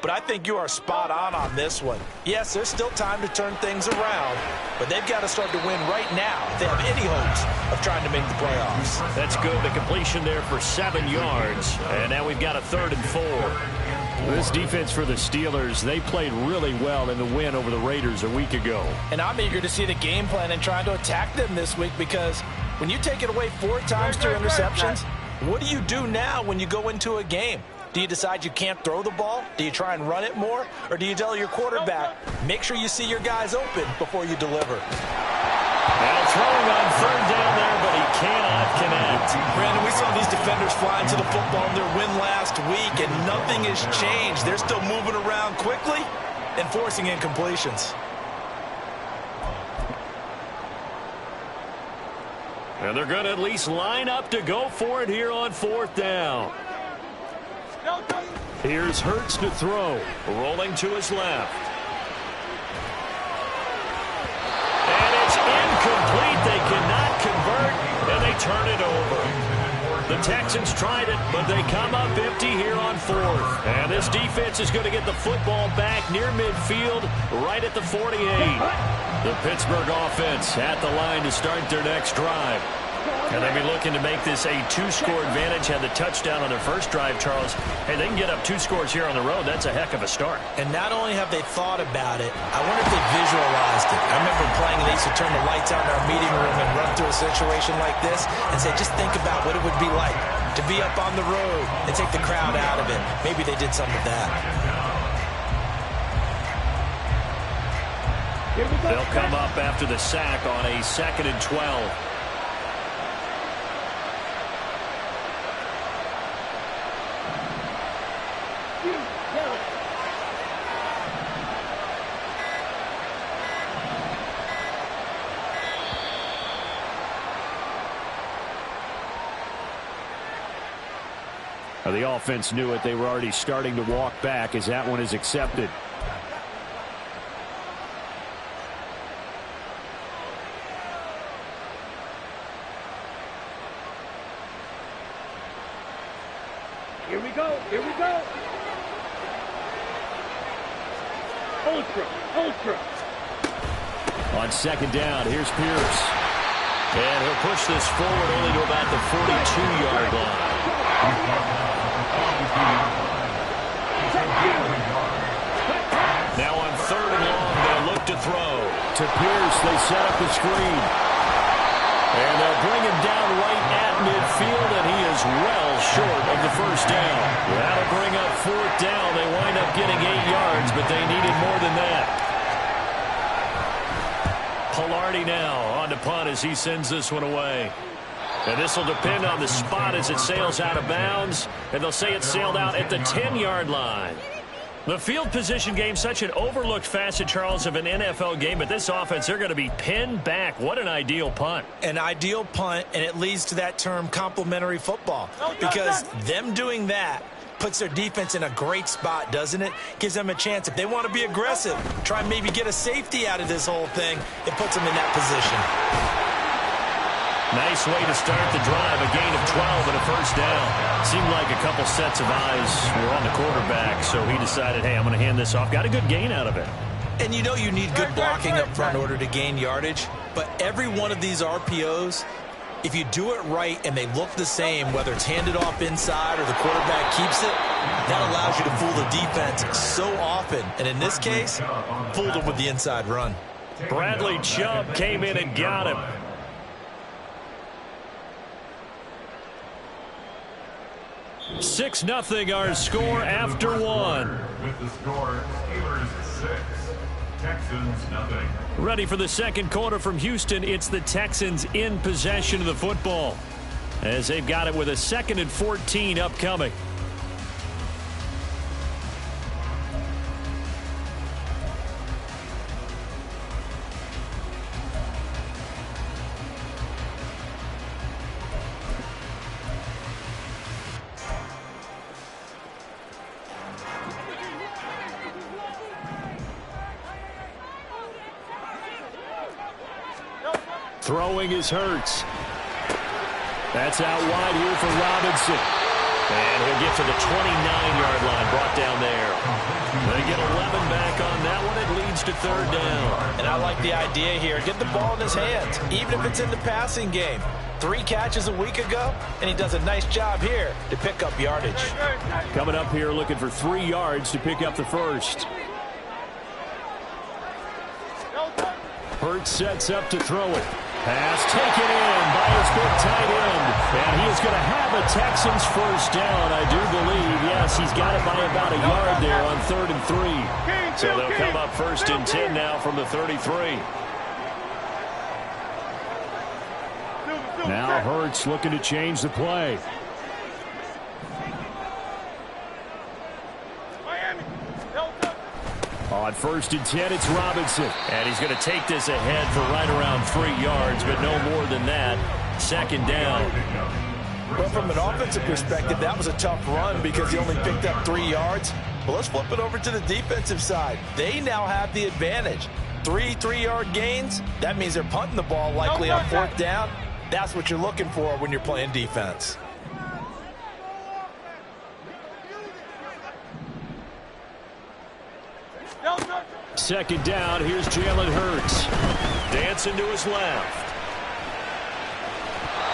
[SPEAKER 3] But I think you are spot on this one. Yes, there's still time to turn things around, but they've got to start to win right now if they have any hopes of trying to make the playoffs.
[SPEAKER 1] That's good. The completion there for 7 yards. And now we've got a 3rd and 4. This defense for the Steelers, they played really well in the win over the Raiders a week ago.
[SPEAKER 3] And I'm eager to see the game plan and trying to attack them this week, because when you take it away 4 times through interceptions, what do you do now when you go into a game? Do you decide you can't throw the ball? Do you try and run it more? Or do you tell your quarterback, make sure you see your guys open before you deliver?
[SPEAKER 1] Now throwing on 3rd down there, but he cannot connect.
[SPEAKER 3] Brandon, we saw these defenders flying to the football in their win last week, and nothing has changed. They're still moving around quickly and forcing incompletions.
[SPEAKER 1] And they're going to at least line up to go for it here on 4th down. Here's Hurts to throw, rolling to his left. And it's incomplete. They cannot convert, and they turn it over. The Texans tried it, but they come up empty here on 4th. And this defense is going to get the football back near midfield, right at the 48. The Pittsburgh offense at the line to start their next drive. And they'll be looking to make this a 2-score advantage. Had the touchdown on their first drive, Charles. Hey, they can get up 2 scores here on the road. That's a heck of a start.
[SPEAKER 2] And not only have they thought about it, I wonder if they visualized it. I remember playing, they used to turn the lights out in our meeting room and run through a situation like this and say, just think about what it would be like. to be up on the road and take the crowd out of it. Maybe they did some of that.
[SPEAKER 1] They'll come up after the sack on a 2nd and 12. The offense knew it. They were already starting to walk back as that one is accepted.
[SPEAKER 5] Here we go. Here we go. Ultra.
[SPEAKER 1] On 2nd down, here's Pierce. And he'll push this forward only to about the 42-yard line. Now on 3rd and long, they'll look to throw. To Pierce, they set up the screen. And they'll bring him down right at midfield, and he is well short of the 1st down. That'll bring up 4th down. They wind up getting 8 yards, but they needed more than that. Pilardi now on to punt as he sends this one away. And this will depend on the spot as it sails out of bounds. And they'll say it sailed out at the 10-yard line. The field position game, such an overlooked facet, Charles, of an NFL game. But this offense, they're going to be pinned back. What an ideal punt.
[SPEAKER 2] An ideal punt, and it leads to that term complementary football. Because them doing that puts their defense in a great spot, doesn't it? Gives them a chance. If they want to be aggressive, try and maybe get a safety out of this whole thing, it puts them in that position.
[SPEAKER 1] Nice way to start the drive. A gain of 12 and a 1st down. Seemed like a couple sets of eyes were on the quarterback, so he decided, hey, I'm going to hand this off. Got a good gain out of it.
[SPEAKER 2] And you know you need good blocking up front in order to gain yardage, but every one of these RPOs, if you do it right and they look the same, whether it's handed off inside or the quarterback keeps it, that allows you to fool the defense so often. And in this case, fooled them with the inside run.
[SPEAKER 1] Bradley Chubb came in and got him. 6-0 our score after one.
[SPEAKER 4] With the score, Steelers 6, Texans nothing.
[SPEAKER 1] Ready for the 2nd quarter from Houston. It's the Texans in possession of the football as they've got it with a 2nd and 14 upcoming. Throwing is Hurts. That's out wide here for Robinson. And he'll get to the 29-yard line, brought down there. They get 11 back on that one. It leads to 3rd down.
[SPEAKER 3] And I like the idea here. Get the ball in his hands, even if it's in the passing game. 3 catches a week ago, and he does a nice job here to pick up yardage.
[SPEAKER 1] Coming up here looking for 3 yards to pick up the 1st. Hurts sets up to throw it. Pass taken in by his big tight end. And he is going to have a Texans 1st down, I do believe. Yes, he's got it by about a yard there on 3rd and 3. So they'll come up 1st and 10 now from the 33. Now Hurts looking to change the play. On 1st and 10, it's Robinson. And he's going to take this ahead for right around 3 yards, but no more than that. 2nd down.
[SPEAKER 3] But from an offensive perspective, that was a tough run because he only picked up 3 yards. But let's flip it over to the defensive side. They now have the advantage. 3 3-yard gains. That means they're punting the ball likely on 4th down. That's what you're looking for when you're playing defense.
[SPEAKER 1] Second down, here's Jalen Hurts. Dancing to his left.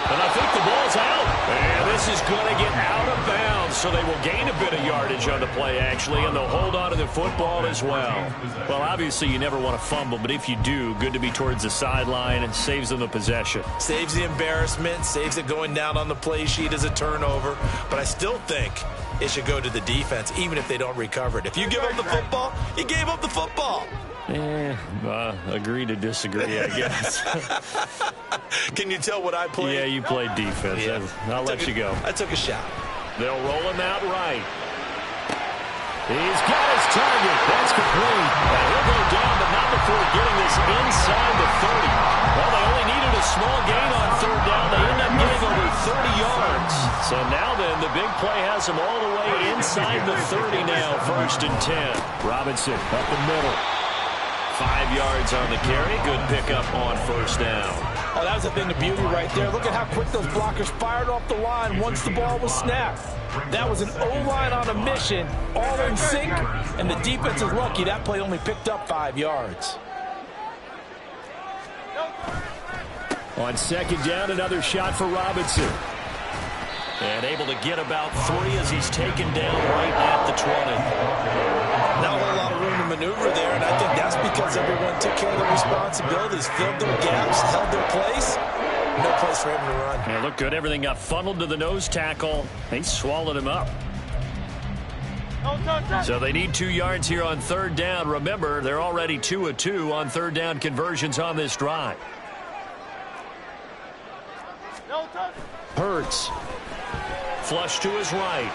[SPEAKER 1] And I think the ball's out. And this is going to get out of bounds. So they will gain a bit of yardage on the play, actually, and they'll hold on to the football as well. Well, obviously, you never want to fumble, but if you do, good to be towards the sideline and saves them the possession.
[SPEAKER 2] Saves the embarrassment, saves it going down on the play sheet as a turnover. But I still think it should go to the defense, even if they don't recover it. If you give up the football, you gave up the football.
[SPEAKER 1] Agree to disagree, I guess.
[SPEAKER 2] Can you tell what I played?
[SPEAKER 1] Yeah, you played defense.
[SPEAKER 2] Yeah.
[SPEAKER 1] I'll let you go.
[SPEAKER 2] I took a shot.
[SPEAKER 1] They'll roll him out right. He's got his target. That's complete. And he'll go down, but not before getting this inside the 30. Well, they only needed a small gain on third down. They end up getting over 30 yards. So now then, the big play has them all the way inside the 30 now, 1st and 10. Robinson up the middle. 5 yards on the carry. Good pickup on 1st down.
[SPEAKER 3] Oh, that was a thing of beauty right there. Look at how quick those blockers fired off the line once the ball was snapped. That was an O-line on a mission, all in sync, and the defense is lucky that play only picked up 5 yards.
[SPEAKER 1] On 2nd down, another shot for Robinson. And able to get about 3 as he's taken down right at the 20.
[SPEAKER 2] Not a whole lot of room to maneuver there, and I think that's because everyone took care of their responsibilities, filled their gaps, held their place. No place for him to run.
[SPEAKER 1] Yeah, looked good. Everything got funneled to the nose tackle. They swallowed him up. So they need 2 yards here on 3rd down. Remember, they're already 2 of 2 on 3rd down conversions on this drive. Hurts. Flush to his right.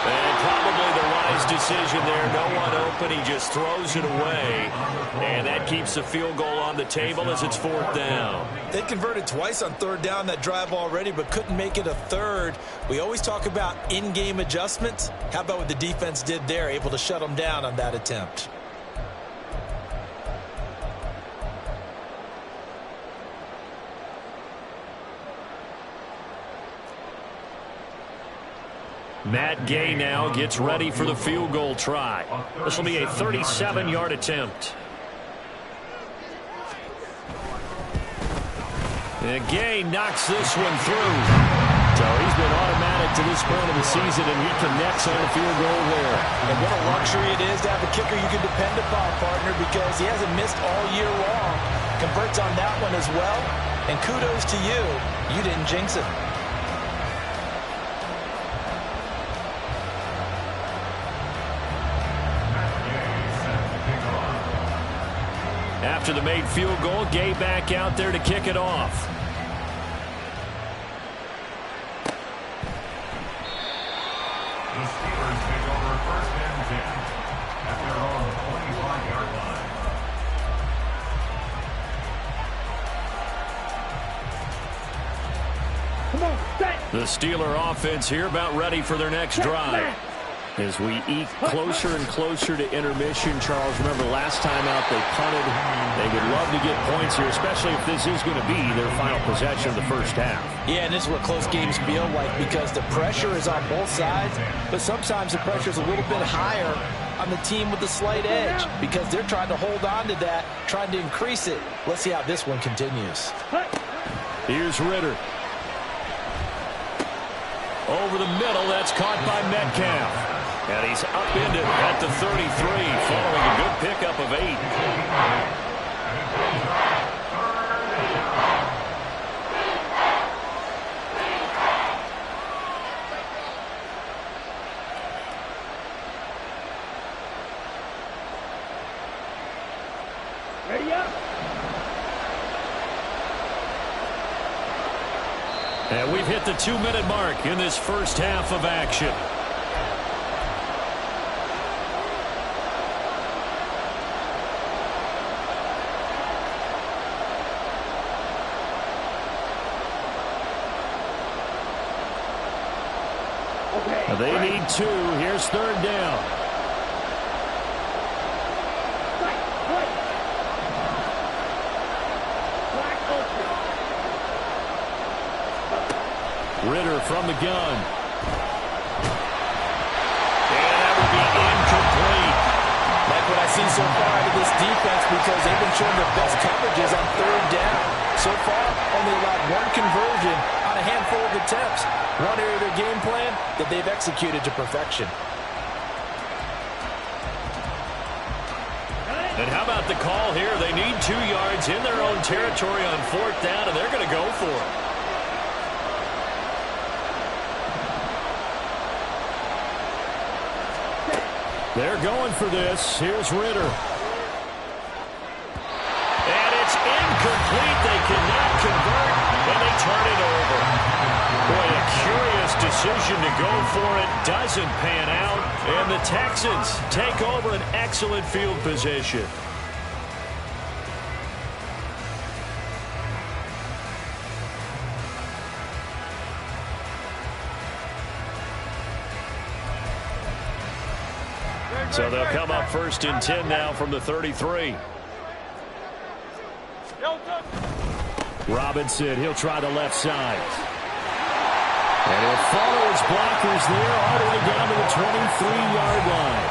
[SPEAKER 1] And probably the wise decision there. No one open. He just throws it away. And that keeps the field goal on the table as it's 4th down.
[SPEAKER 2] They converted twice on 3rd down that drive already, but couldn't make it a 3rd. We always talk about in-game adjustments. How about what the defense did there, able to shut them down on that attempt?
[SPEAKER 1] Matt Gay now gets ready for the field goal try. This will be a 37-yard attempt. And Gay knocks this one through. So he's been automatic to this point of the season, and he connects on a field goal there.
[SPEAKER 3] And what a luxury it is to have a kicker you can depend upon, partner, because he hasn't missed all year long. Converts on that one as well. And kudos to you. You didn't jinx it.
[SPEAKER 1] After the made field goal, Gay back out there to kick it off.
[SPEAKER 4] The Steelers take over 1st and 10 at their own 25-yard line.
[SPEAKER 5] Come on, set.
[SPEAKER 1] The Steeler offense here about ready for their next drive. As we eke closer and closer to intermission, Charles, remember last time out they punted. They would love to get points here, especially if this is going to be their final possession of the 1st half.
[SPEAKER 3] Yeah, and this is what close games feel like because the pressure is on both sides, but sometimes the pressure is a little bit higher on the team with the slight edge because they're trying to hold on to that, trying to increase it. Let's see how this one continues.
[SPEAKER 1] Here's Ritter. Over the middle, that's caught by Metcalf. And he's upended at the 33, following a good pickup of 8.
[SPEAKER 5] Ready up.
[SPEAKER 1] And we've hit the 2-minute mark in this 1st half of action. They need 2. Here's 3rd down. Ritter from the gun. And that will be incomplete.
[SPEAKER 3] Like what I see so far out of this defense because they've been showing their best coverages on 3rd down. So far, only allowed 1 conversion on a handful of attempts. One area of their game plan that they've executed to perfection.
[SPEAKER 1] And how about the call here? They need 2 yards in their own territory on 4th down, and they're going to go for it. They're going for this. Here's Ritter. And it's incomplete. They cannot convert, and they turn it over. Boy, a curious decision to go for it. Doesn't pan out, and the Texans take over an excellent field position. So they'll come up 1st and 10 now from the 33. Robinson, he'll try the left side. And he'll follow his blockers there all the way down to the 23-yard line.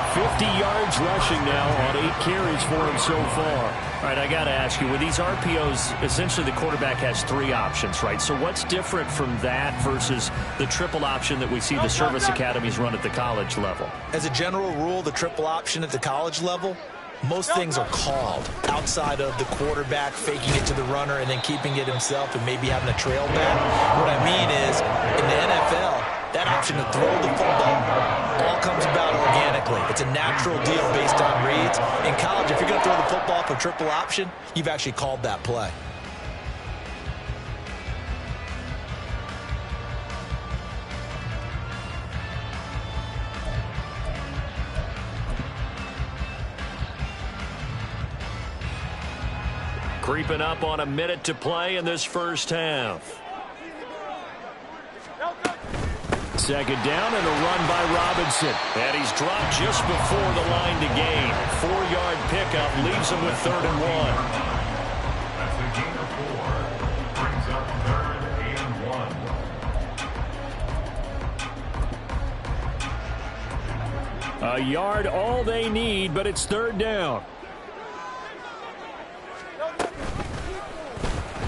[SPEAKER 1] 50 yards rushing now on 8 carries for him so far. All right, I got to ask you, with these RPOs, essentially the quarterback has 3 options, right? So what's different from that versus the triple option that we see the service academies run at the college level?
[SPEAKER 2] As a general rule, the triple option at the college level, most things are called outside of the quarterback faking it to the runner and then keeping it himself and maybe having a trail back. What I mean is, in the NFL, that option to throw the football all comes about organically. It's a natural deal based on reads. In college, if you're going to throw the football for triple option, you've actually called that play.
[SPEAKER 1] Creeping up on a minute to play in this first half. 2nd down and a run by Robinson. And he's dropped just before the line to gain. 4-yard pickup leaves him with 3rd and 1.
[SPEAKER 4] That's a gain of 4. Brings up 3rd and 1.
[SPEAKER 1] A yard all they need, but it's 3rd down.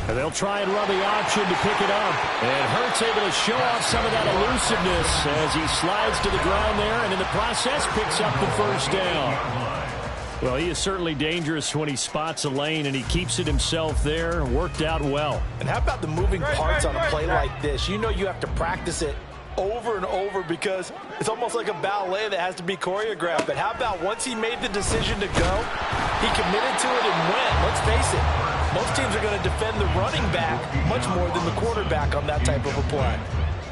[SPEAKER 1] And they'll try and run the option to pick it up. And Hurts able to show off some of that elusiveness as he slides to the ground there and in the process picks up the 1st down. Well, he is certainly dangerous when he spots a lane and he keeps it himself there. Worked out well.
[SPEAKER 3] And how about the moving parts on a play like this? You know you have to practice it over and over because it's almost like a ballet that has to be choreographed. But how about once he made the decision to go, he committed to it and went. Let's face it. Most teams are going to defend the running back much more than the quarterback on that type of a play.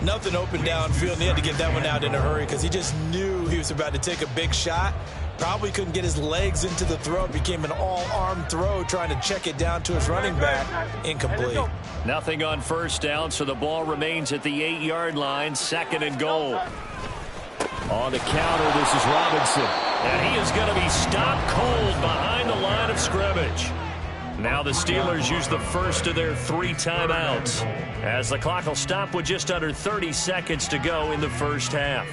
[SPEAKER 2] Nothing open downfield, and he had to get that one out in a hurry because he just knew he was about to take a big shot. Probably couldn't get his legs into the throw. It became an all-arm throw trying to check it down to his running back. Incomplete.
[SPEAKER 1] Nothing on 1st down, so the ball remains at the 8-yard line. 2nd and goal. On the counter, this is Robinson. And he is going to be stopped cold behind the line of scrimmage. Now the Steelers use the first of their 3 timeouts as the clock will stop with just under 30 seconds to go in the first half.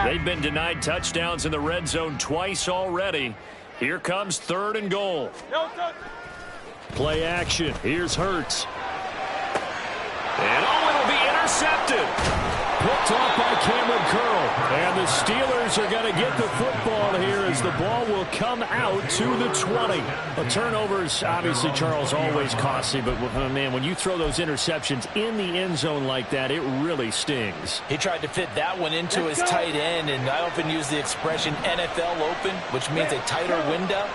[SPEAKER 1] They've been denied touchdowns in the red zone twice already. Here comes 3rd and goal. Play action. Here's Hurts. And it'll be intercepted. Picked off by Cameron Curl. And the Steelers are going to get the football here as the ball will come out to the 20. A turnover's obviously, Charles, always costly. But, man, when you throw those interceptions in the end zone like that, it really stings.
[SPEAKER 3] He tried to fit that one into his tight end, and I often use the expression NFL open, which means a tighter window.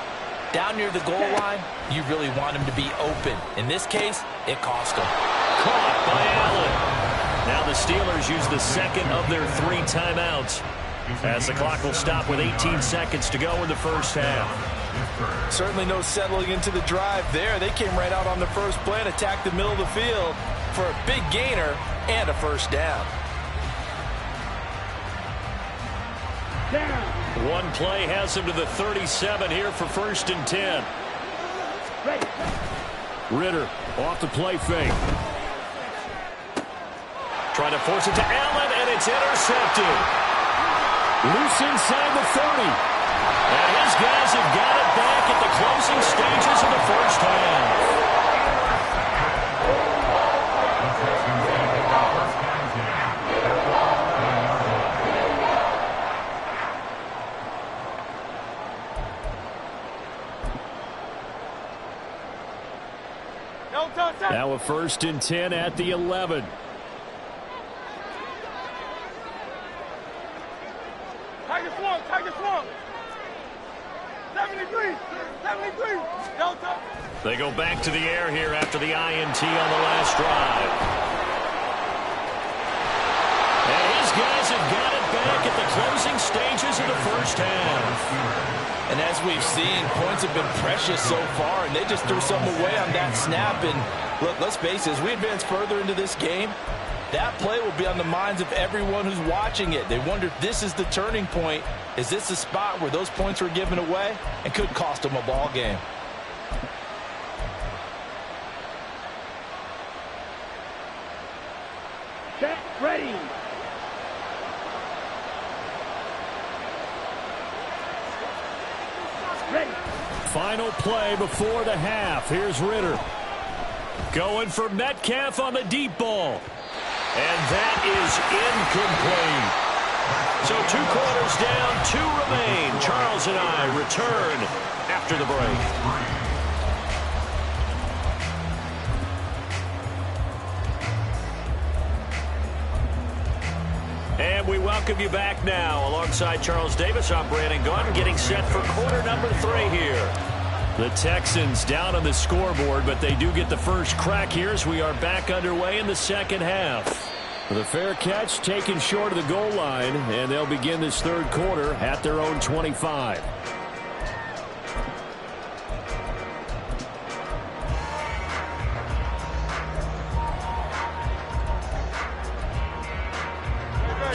[SPEAKER 3] Down near the goal line, you really want him to be open. In this case, it cost him.
[SPEAKER 1] Caught by Allen. Now the Steelers use the 2nd of their 3 timeouts as the clock will stop with 18 seconds to go in the first half.
[SPEAKER 3] Certainly no settling into the drive there. They came right out on the first play and attacked the middle of the field for a big gainer and a 1st down.
[SPEAKER 1] One play has him to the 37 here for 1st and 10. Ritter off the play fake. Trying to force it to Allen, and it's intercepted. Loose inside the 30. And his guys have got it back at the closing stages of the first half. Now a 1st and 10 at the 11.
[SPEAKER 5] Tiger swung. 73. Delta.
[SPEAKER 1] They go back to the air here after the INT on the last drive. And his guys have got it back at the closing stages of the first half.
[SPEAKER 3] And as we've seen, points have been precious so far, and they just threw some away on that snap. And look, let's face it, as we advance further into this game, that play will be on the minds of everyone who's watching it. They wonder if this is the turning point. Is this the spot where those points were given away and could cost them a ball game?
[SPEAKER 5] Set, ready.
[SPEAKER 1] Final play before the half. Here's Ritter. Going for Metcalf on the deep ball. And that is incomplete. So 2 quarters down, 2 remain. Charles and I return after the break. And we welcome you back now. Alongside Charles Davis, I'm Brandon Gunn, getting set for quarter number 3 here. The Texans down on the scoreboard, but they do get the first crack here as we are back underway in the second half. The fair catch taken short of the goal line, and they'll begin this third quarter at their own 25.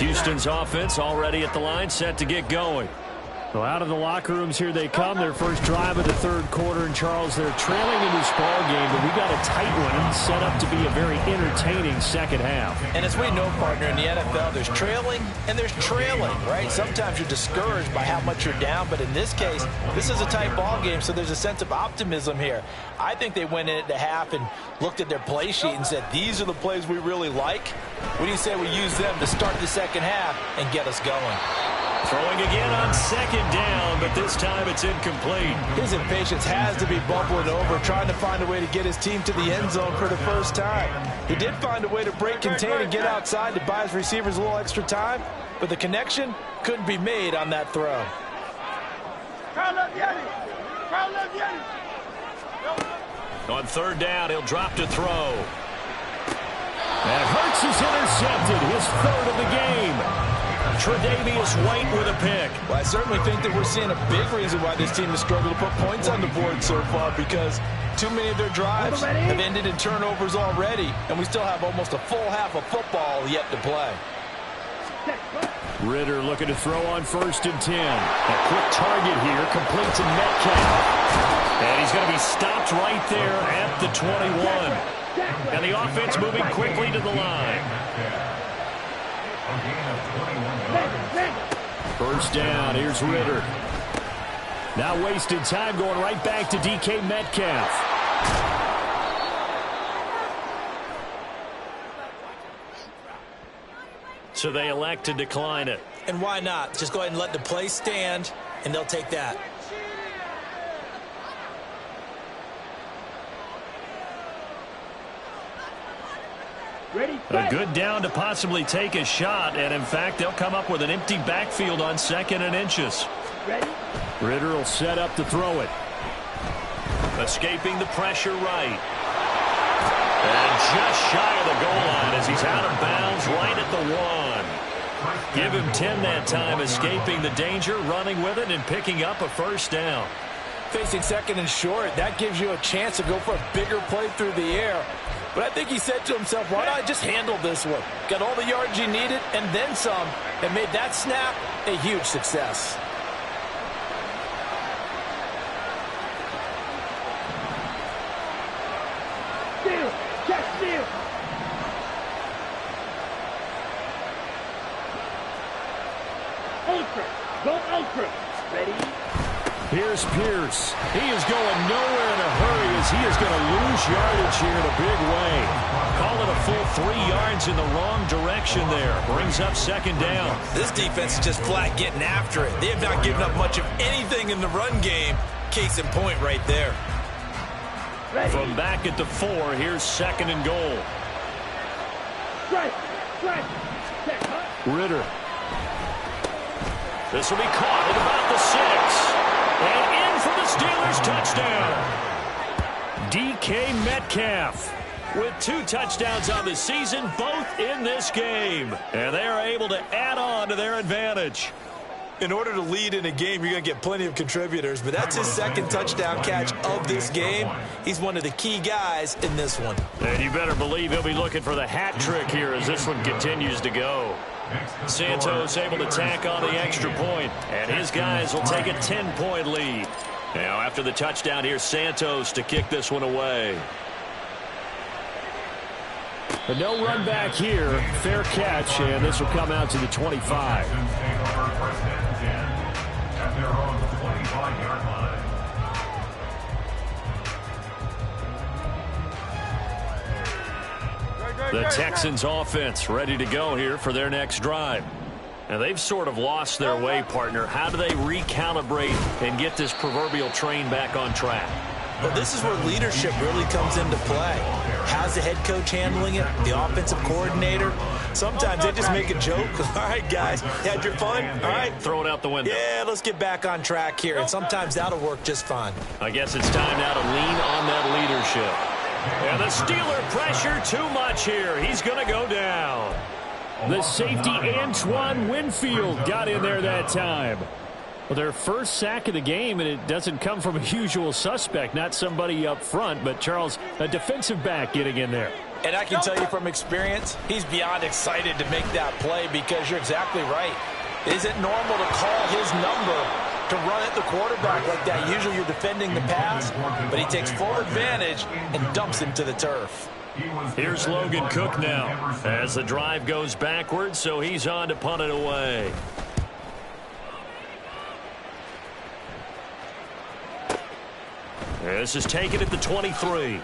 [SPEAKER 1] Houston's offense already at the line, set to get going. So out of the locker rooms, here they come. Their first drive of the third quarter. And Charles, they're trailing in this ball game, but we got a tight one set up to be a very entertaining second half.
[SPEAKER 3] And as we know, partner, in the NFL, there's trailing and there's trailing, right? Sometimes you're discouraged by how much you're down, but in this case, this is a tight ball game, so there's a sense of optimism here. I think they went in at the half and looked at their play sheet and said, these are the plays we really like. What do you say we use them to start the second half and get us going?
[SPEAKER 1] Throwing again on second down, but this time it's incomplete.
[SPEAKER 3] His impatience has to be bubbling over, trying to find a way to get his team to the end zone for the first time. He did find a way to break contain and get outside to buy his receivers a little extra time, but the connection couldn't be made on that throw.
[SPEAKER 1] On third down, he'll drop to throw. And Hurts is intercepted, his third of the game. Tre'Davious White with a pick.
[SPEAKER 3] Well, I certainly think that we're seeing a big reason why this team has struggled to put points on the board so far, because too many of their drives have ended in turnovers already, and we still have almost a full half of football yet to play.
[SPEAKER 1] Ritter looking to throw on 1st and 10. A quick target here, complete to Metcalf. And he's going to be stopped right there at the 21. And the offense moving quickly to the line. First down, here's Ritter. Now wasted time going right back to DK Metcalf. So they elect to decline it.
[SPEAKER 2] And why not? Just go ahead and let the play stand, and they'll take that.
[SPEAKER 1] A good down to possibly take a shot, and in fact, they'll come up with an empty backfield on 2nd and inches. Ritter will set up to throw it. Escaping the pressure right. And just shy of the goal line as he's out of bounds right at the 1. Give him 10 that time, escaping the danger, running with it, and picking up a first down.
[SPEAKER 3] Facing 2nd and short, that gives you a chance to go for a bigger play through the air. But I think he said to himself, why not just handle this one? Got all the yards you needed and then some, and made that snap a huge success.
[SPEAKER 5] Steal! Check steal! Hold ultra. Go ultra. Ready?
[SPEAKER 1] Here's Pierce. He is going nowhere in a hurry as he is going to lose yardage here in a big way. Call it a full 3 yards in the wrong direction there. Brings up second down.
[SPEAKER 2] This defense is just flat getting after it. They have not given up much of anything in the run game. Case in point right there.
[SPEAKER 5] Ready?
[SPEAKER 1] From back at the 4, here's second and goal.
[SPEAKER 5] Strike. Strike. Check, huh?
[SPEAKER 1] Ritter. This will be caught at about the 6. And in for the Steelers touchdown. DK Metcalf with 2 touchdowns on the season, both in this game. And they are able to add on to their advantage.
[SPEAKER 2] In order to lead in a game, you're going to get plenty of contributors, but that's his second touchdown catch of this game. He's one of the key guys in this one.
[SPEAKER 1] And you better believe he'll be looking for the hat trick here as this one continues to go. Santos able to tack on the extra point, and his guys will take a 10-point lead. Now after the touchdown, here's Santos to kick this one away. But no run back here. Fair catch, and this will come out to the 25.
[SPEAKER 4] At their own 25-yard line.
[SPEAKER 1] The Texans offense ready to go here for their next drive. And they've sort of lost their way, partner. How do they recalibrate and get this proverbial train back on track?
[SPEAKER 2] Well, this is where leadership really comes into play. How's the head coach handling it? The offensive coordinator? Sometimes they just make a joke. All right, guys, you had your fun? All right.
[SPEAKER 1] Throw it out the window.
[SPEAKER 2] Yeah, let's get back on track here. And sometimes that'll work just fine.
[SPEAKER 1] I guess it's time now to lean on that leadership. And the Steeler pressure too much here. He's going to go down. The safety, Antoine Winfield, got in there that time. Well, their first sack of the game, and it doesn't come from a usual suspect, not somebody up front, but Charles, a defensive back getting in there.
[SPEAKER 3] And I can tell you from experience, he's beyond excited to make that play because you're exactly right. It isn't normal to call his number to run at the quarterback like that. Usually you're defending the pass, but he takes full advantage and dumps him to the turf.
[SPEAKER 1] Here's Logan Cook now as the drive goes backwards, so he's on to punt it away. This is taken at the 23.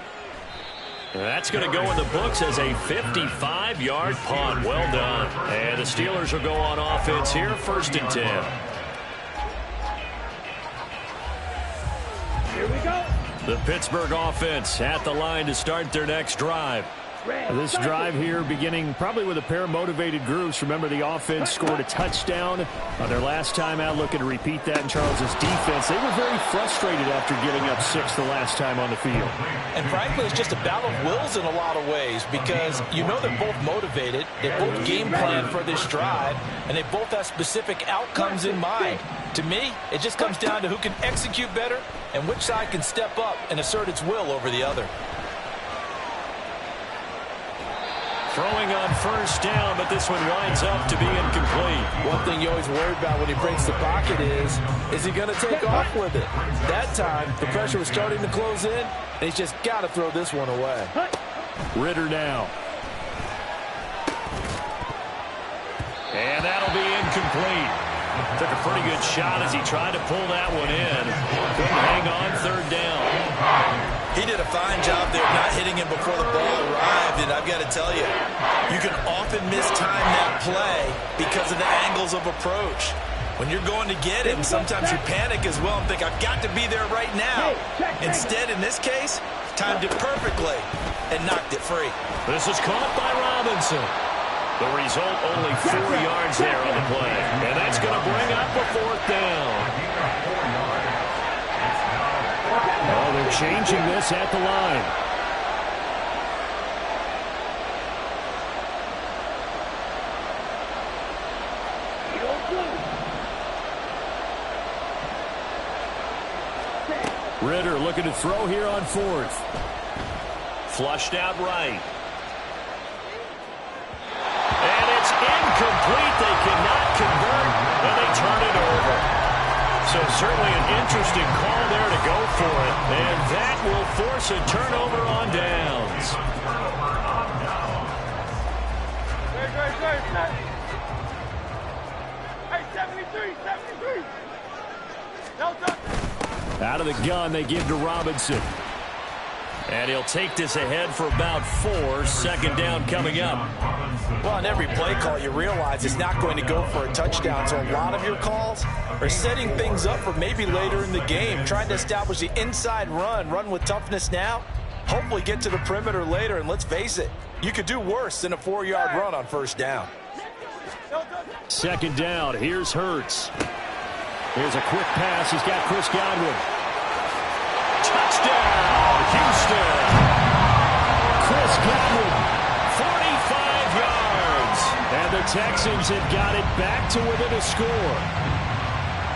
[SPEAKER 1] That's going to go in the books as a 55-yard punt. Well done. And the Steelers will go on offense here, 1st and 10.
[SPEAKER 5] Here we go.
[SPEAKER 1] The Pittsburgh offense at the line to start their next drive. This drive here beginning probably with a pair of motivated groups. Remember, the offense scored a touchdown on their last time out, looking to repeat that in Charles's defense. They were very frustrated after giving up 6 the last time on the field.
[SPEAKER 3] And frankly, it's just a battle of wills in a lot of ways because you know they're both motivated, they both game plan for this drive, and they both have specific outcomes in mind. To me, it just comes down to who can execute better and which side can step up and assert its will over the other.
[SPEAKER 1] Throwing on 1st down, but this one winds up to be incomplete.
[SPEAKER 3] One thing you always worry about when he breaks the pocket is he going to take off with it? That time, the pressure was starting to close in, and he's just got to throw this one away.
[SPEAKER 1] Ritter now. And that'll be incomplete. Took a pretty good shot as he tried to pull that one in. Couldn't hang on 3rd down.
[SPEAKER 2] He did a fine job there not hitting him before the ball arrived, and I've got to tell you, you can often mistime that play because of the angles of approach. When you're going to get him, sometimes you panic as well and think, I've got to be there right now. Instead, in this case, timed it perfectly and knocked it free.
[SPEAKER 1] This is caught by Robinson. The result, only 4 yards there on the play. And that's going to bring up a 4th down. Oh, they're changing this at the line. Ritter looking to throw here on 4th. Flushed out right. And it's incomplete. They cannot convert, and they turn it over. So certainly an interesting call there to go for it. And that will force a turnover on downs.
[SPEAKER 5] Hey, 72.
[SPEAKER 1] Out of the gun, they give to Robinson. And he'll take this ahead for about 4. Second down coming up.
[SPEAKER 2] Well, on every play call, you realize it's not going to go for a touchdown. So a lot of your calls are setting things up for maybe later in the game, trying to establish the inside run with toughness now, hopefully get to the perimeter later. And let's face it, you could do worse than a 4-yard run on first down.
[SPEAKER 1] Second down, here's Hurts. Here's a quick pass. He's got Chris Godwin. Touchdown, Houston. Chris Godwin, 45 yards. And the Texans have got it back to within a score.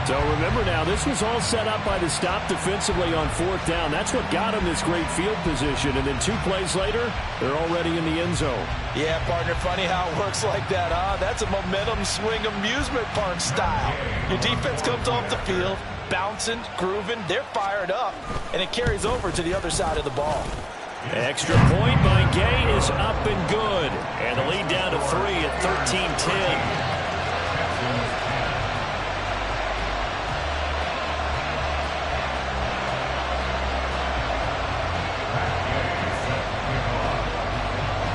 [SPEAKER 1] So remember now, this was all set up by the stop defensively on 4th down. That's what got him this great field position. And then 2 plays later, they're already in the end zone.
[SPEAKER 3] Yeah, partner, funny how it works like that, huh? That's a momentum swing amusement park style. Your defense comes off the field, bouncing, grooving, they're fired up, and it carries over to the other side of the ball.
[SPEAKER 1] Extra point by Gay is up and good. And the lead down to 3 at 13-10.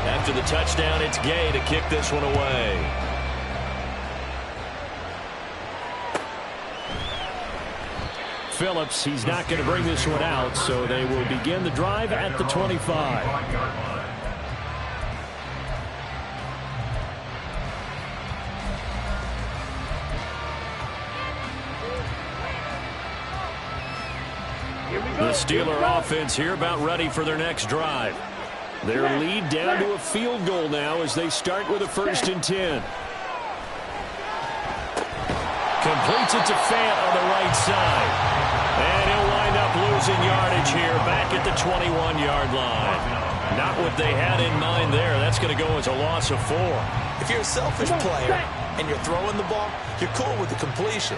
[SPEAKER 1] After the touchdown, it's Gay to kick this one away. Phillips, he's not going to bring this one out, so they will begin the drive at the 25. The Steeler offense here about ready for their next drive. Their lead down to a field goal now as they start with a 1st and 10. Completes it to Fant on the right side. And he'll wind up losing yardage here back at the 21-yard line. Not what they had in mind there. That's going to go as a loss of 4.
[SPEAKER 2] If you're a selfish player and you're throwing the ball, you're cool with the completion.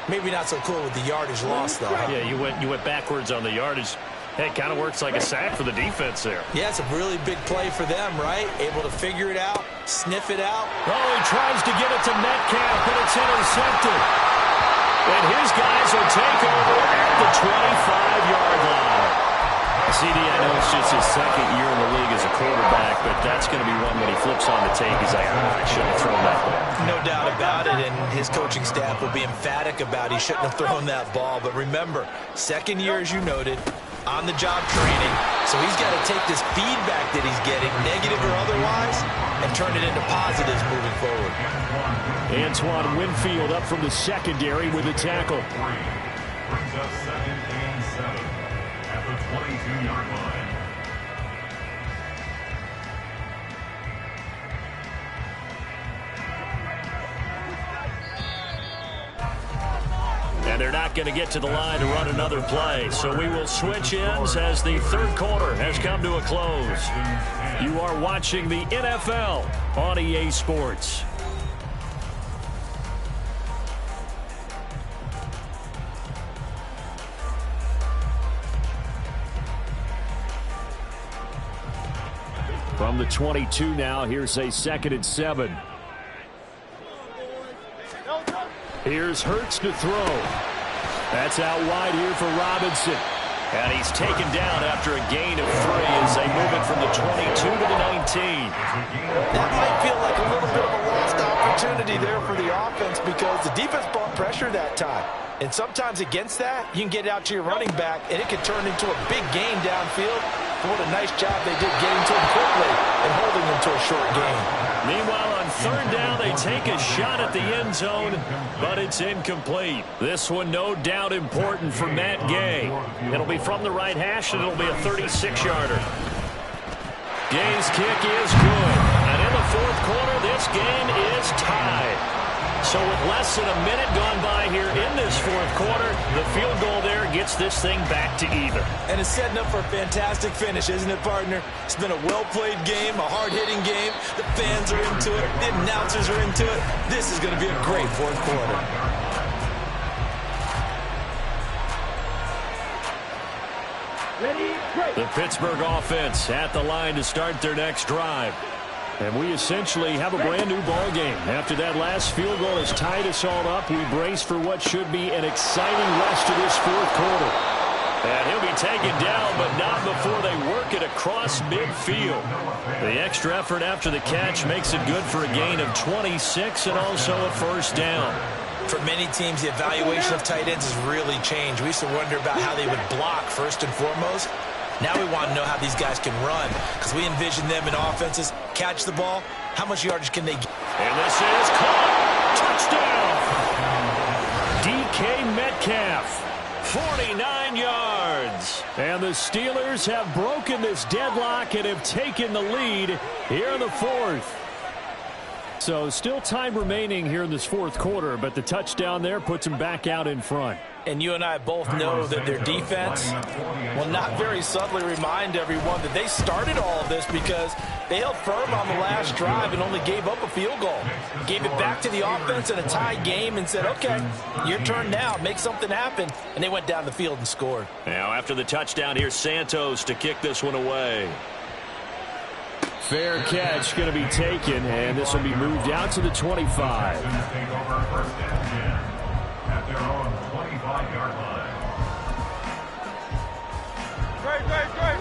[SPEAKER 2] Maybe not so cool with the yardage loss, though.
[SPEAKER 1] Yeah, you went backwards on the yardage. Hey, it kind of works like a sack for the defense there.
[SPEAKER 2] Yeah, it's a really big play for them, right? Able to figure it out, sniff it out.
[SPEAKER 1] Oh, he tries to get it to Metcalf, but it's intercepted. And his guys will take over at the 25-yard line. CD, I know it's just his 2nd year in the league as a quarterback, but that's going to be one when he flips on the tape. He's like, I shouldn't have thrown that ball.
[SPEAKER 2] No doubt about it, and his coaching staff will be emphatic about he shouldn't have thrown that ball. But remember, 2nd year, as you noted, on-the-job training, so he's got to take this feedback that he's getting, negative or otherwise, and turn it into positives moving forward.
[SPEAKER 1] Antoine Winfield up from the secondary with a tackle.
[SPEAKER 4] Brings us 2nd and 7 at the 22-yard line.
[SPEAKER 1] And they're not going to get to the line to run another play. So we will switch ends as the 3rd quarter has come to a close. You are watching the NFL on EA Sports. From the 22 now, here's a 2nd and 7. Here's Hurts to throw. That's out wide here for Robinson. And he's taken down after a gain of 3 as they move it from the 22 to the 19.
[SPEAKER 3] That might feel like a little bit of a lost opportunity there for the offense because the defense brought pressure that time. And sometimes against that, you can get it out to your running back, and it can turn into a big gain downfield. What a nice job they did getting to him quickly and holding him to a short gain.
[SPEAKER 1] Meanwhile, on 3rd down, they take a shot at the end zone, but it's incomplete. This one no doubt important for Matt Gay. It'll be from the right hash, and it'll be a 36-yarder. Gay's kick is good. And in the 4th quarter, this game is tied. So with less than a minute gone by here in this 4th quarter, the field goal there gets this thing back to even.
[SPEAKER 2] And it's setting up for a fantastic finish, isn't it, partner? It's been a well-played game, a hard-hitting game. The fans are into it. The announcers are into it. This is going to be a great 4th quarter.
[SPEAKER 5] Ready, break.
[SPEAKER 1] The Pittsburgh offense at the line to start their next drive. And we essentially have a brand new ball game. After that last field goal has tied us all up, we brace for what should be an exciting rest of this fourth quarter. And he'll be taken down, but not before they work it across midfield. The extra effort after the catch makes it good for a gain of 26 and also a first down.
[SPEAKER 2] For many teams, the evaluation of tight ends has really changed. We used to wonder about how they would block first and foremost. Now we want to know how these guys can run, because we envision them in offenses catch the ball. How much yardage can they get?
[SPEAKER 1] And this is caught. Touchdown. DK Metcalf. 49 yards. And the Steelers have broken this deadlock and have taken the lead here in the fourth. So still time remaining here in this fourth quarter, but the touchdown there puts them back out in front.
[SPEAKER 3] And you and I both know that their defense will not very subtly remind everyone that they started all of this because they held firm on the last drive and only gave up a field goal. Gave it back to the offense in a tie game and said, okay, your turn now, make something happen. And they went down the field and scored.
[SPEAKER 1] Now after the touchdown, here's Santos to kick this one away. Fair catch going to be taken, and this will be moved out to the 25.
[SPEAKER 4] At their own 25-yard line.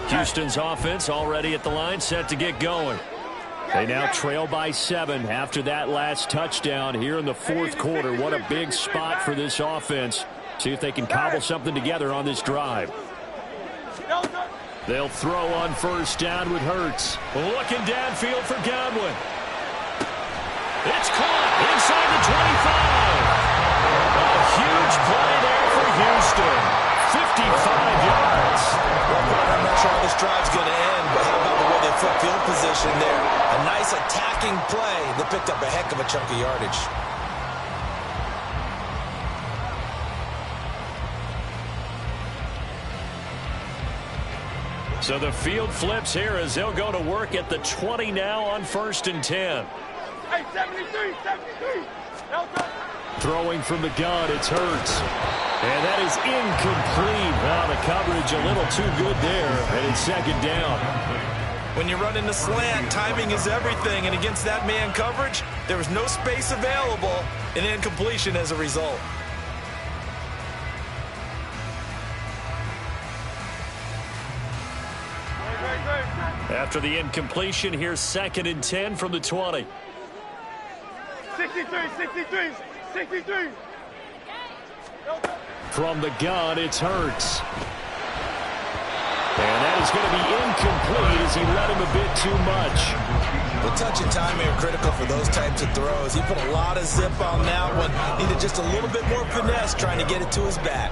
[SPEAKER 1] Houston's offense already at the line, set to get going. They now trail by 7 after that last touchdown here in the fourth quarter. What a big spot for this offense. See if they can cobble something together on this drive. They'll throw on first down with Hurts. Looking downfield for Godwin. It's caught inside the 25. A huge play there for Houston. 55 yards.
[SPEAKER 2] I'm not sure how this drive's going to end, but how about the way they flip field position there? A nice attacking play that picked up a heck of a chunk of yardage.
[SPEAKER 1] So the field flips here as they'll go to work at the 20 now on 1st and 10.
[SPEAKER 5] Hey, 73.
[SPEAKER 1] Throwing from the gun, it's Hurts. And that is incomplete. Well, the coverage a little too good there, and it's second down.
[SPEAKER 2] When you run in the slant, timing is everything, and against that man coverage, there was no space available, and incompletion as a result.
[SPEAKER 1] After the incompletion, here's 2nd and 10 from the 20.
[SPEAKER 5] 63.
[SPEAKER 1] From the gun, it's Hurts. And that is going to be incomplete as he let him a bit too much.
[SPEAKER 2] The touch and timing are critical for those types of throws. He put a lot of zip on that one. Needed just a little bit more finesse trying to get it to his back.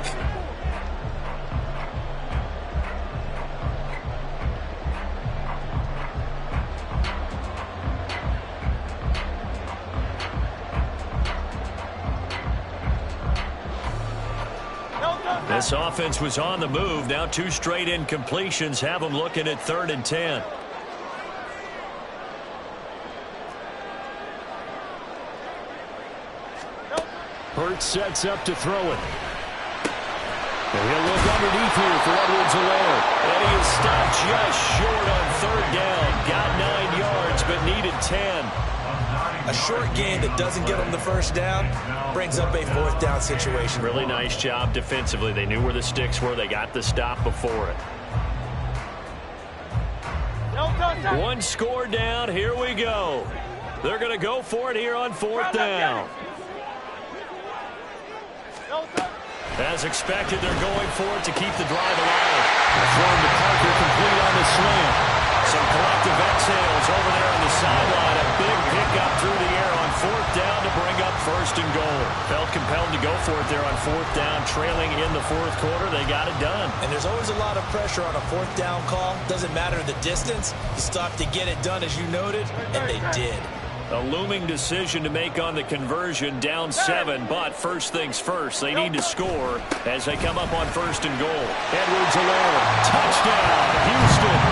[SPEAKER 1] This offense was on the move. Now 2 straight incompletions have them looking at 3rd and 10. Hurts sets up to throw it. And he'll look underneath here for Edwards-Helaire. And he is stopped just short on 3rd down. Got 9 yards, but needed 10.
[SPEAKER 2] A short gain that doesn't get them the first down brings up a 4th down situation.
[SPEAKER 1] Really nice job defensively. They knew where the sticks were. They got the stop before it. 1 score down. Here we go. They're going to go for it here on 4th down. As expected, they're going for it to keep the drive alive. Throwing to Parker, complete on the slant. Some collective exhales over there on the sideline. A big pickup through the air on 4th down to bring up 1st and goal. Felt compelled to go for it there on 4th down, trailing in the fourth quarter. They got it done.
[SPEAKER 2] And there's always a lot of pressure on a 4th down call. Doesn't matter the distance. You stop to get it done, as you noted, and they did.
[SPEAKER 1] A looming decision to make on the conversion, down 7, but first things first, they need to score as they come up on 1st and goal. Edwards-Helaire, touchdown, Houston.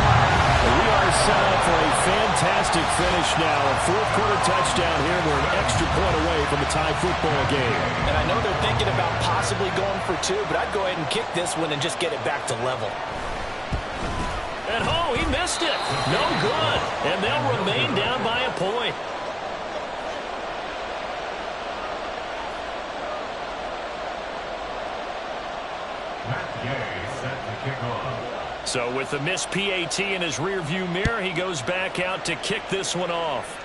[SPEAKER 1] We are set up for a fantastic finish now. A fourth quarter touchdown here. We're an extra point away from a tie football game.
[SPEAKER 3] And I know they're thinking about possibly going for 2, but I'd go ahead and kick this one and just get it back to level.
[SPEAKER 1] At home. Oh, he missed it. No good. And they'll remain down by a point. So with the missed PAT in his rearview mirror, he goes back out to kick this one off.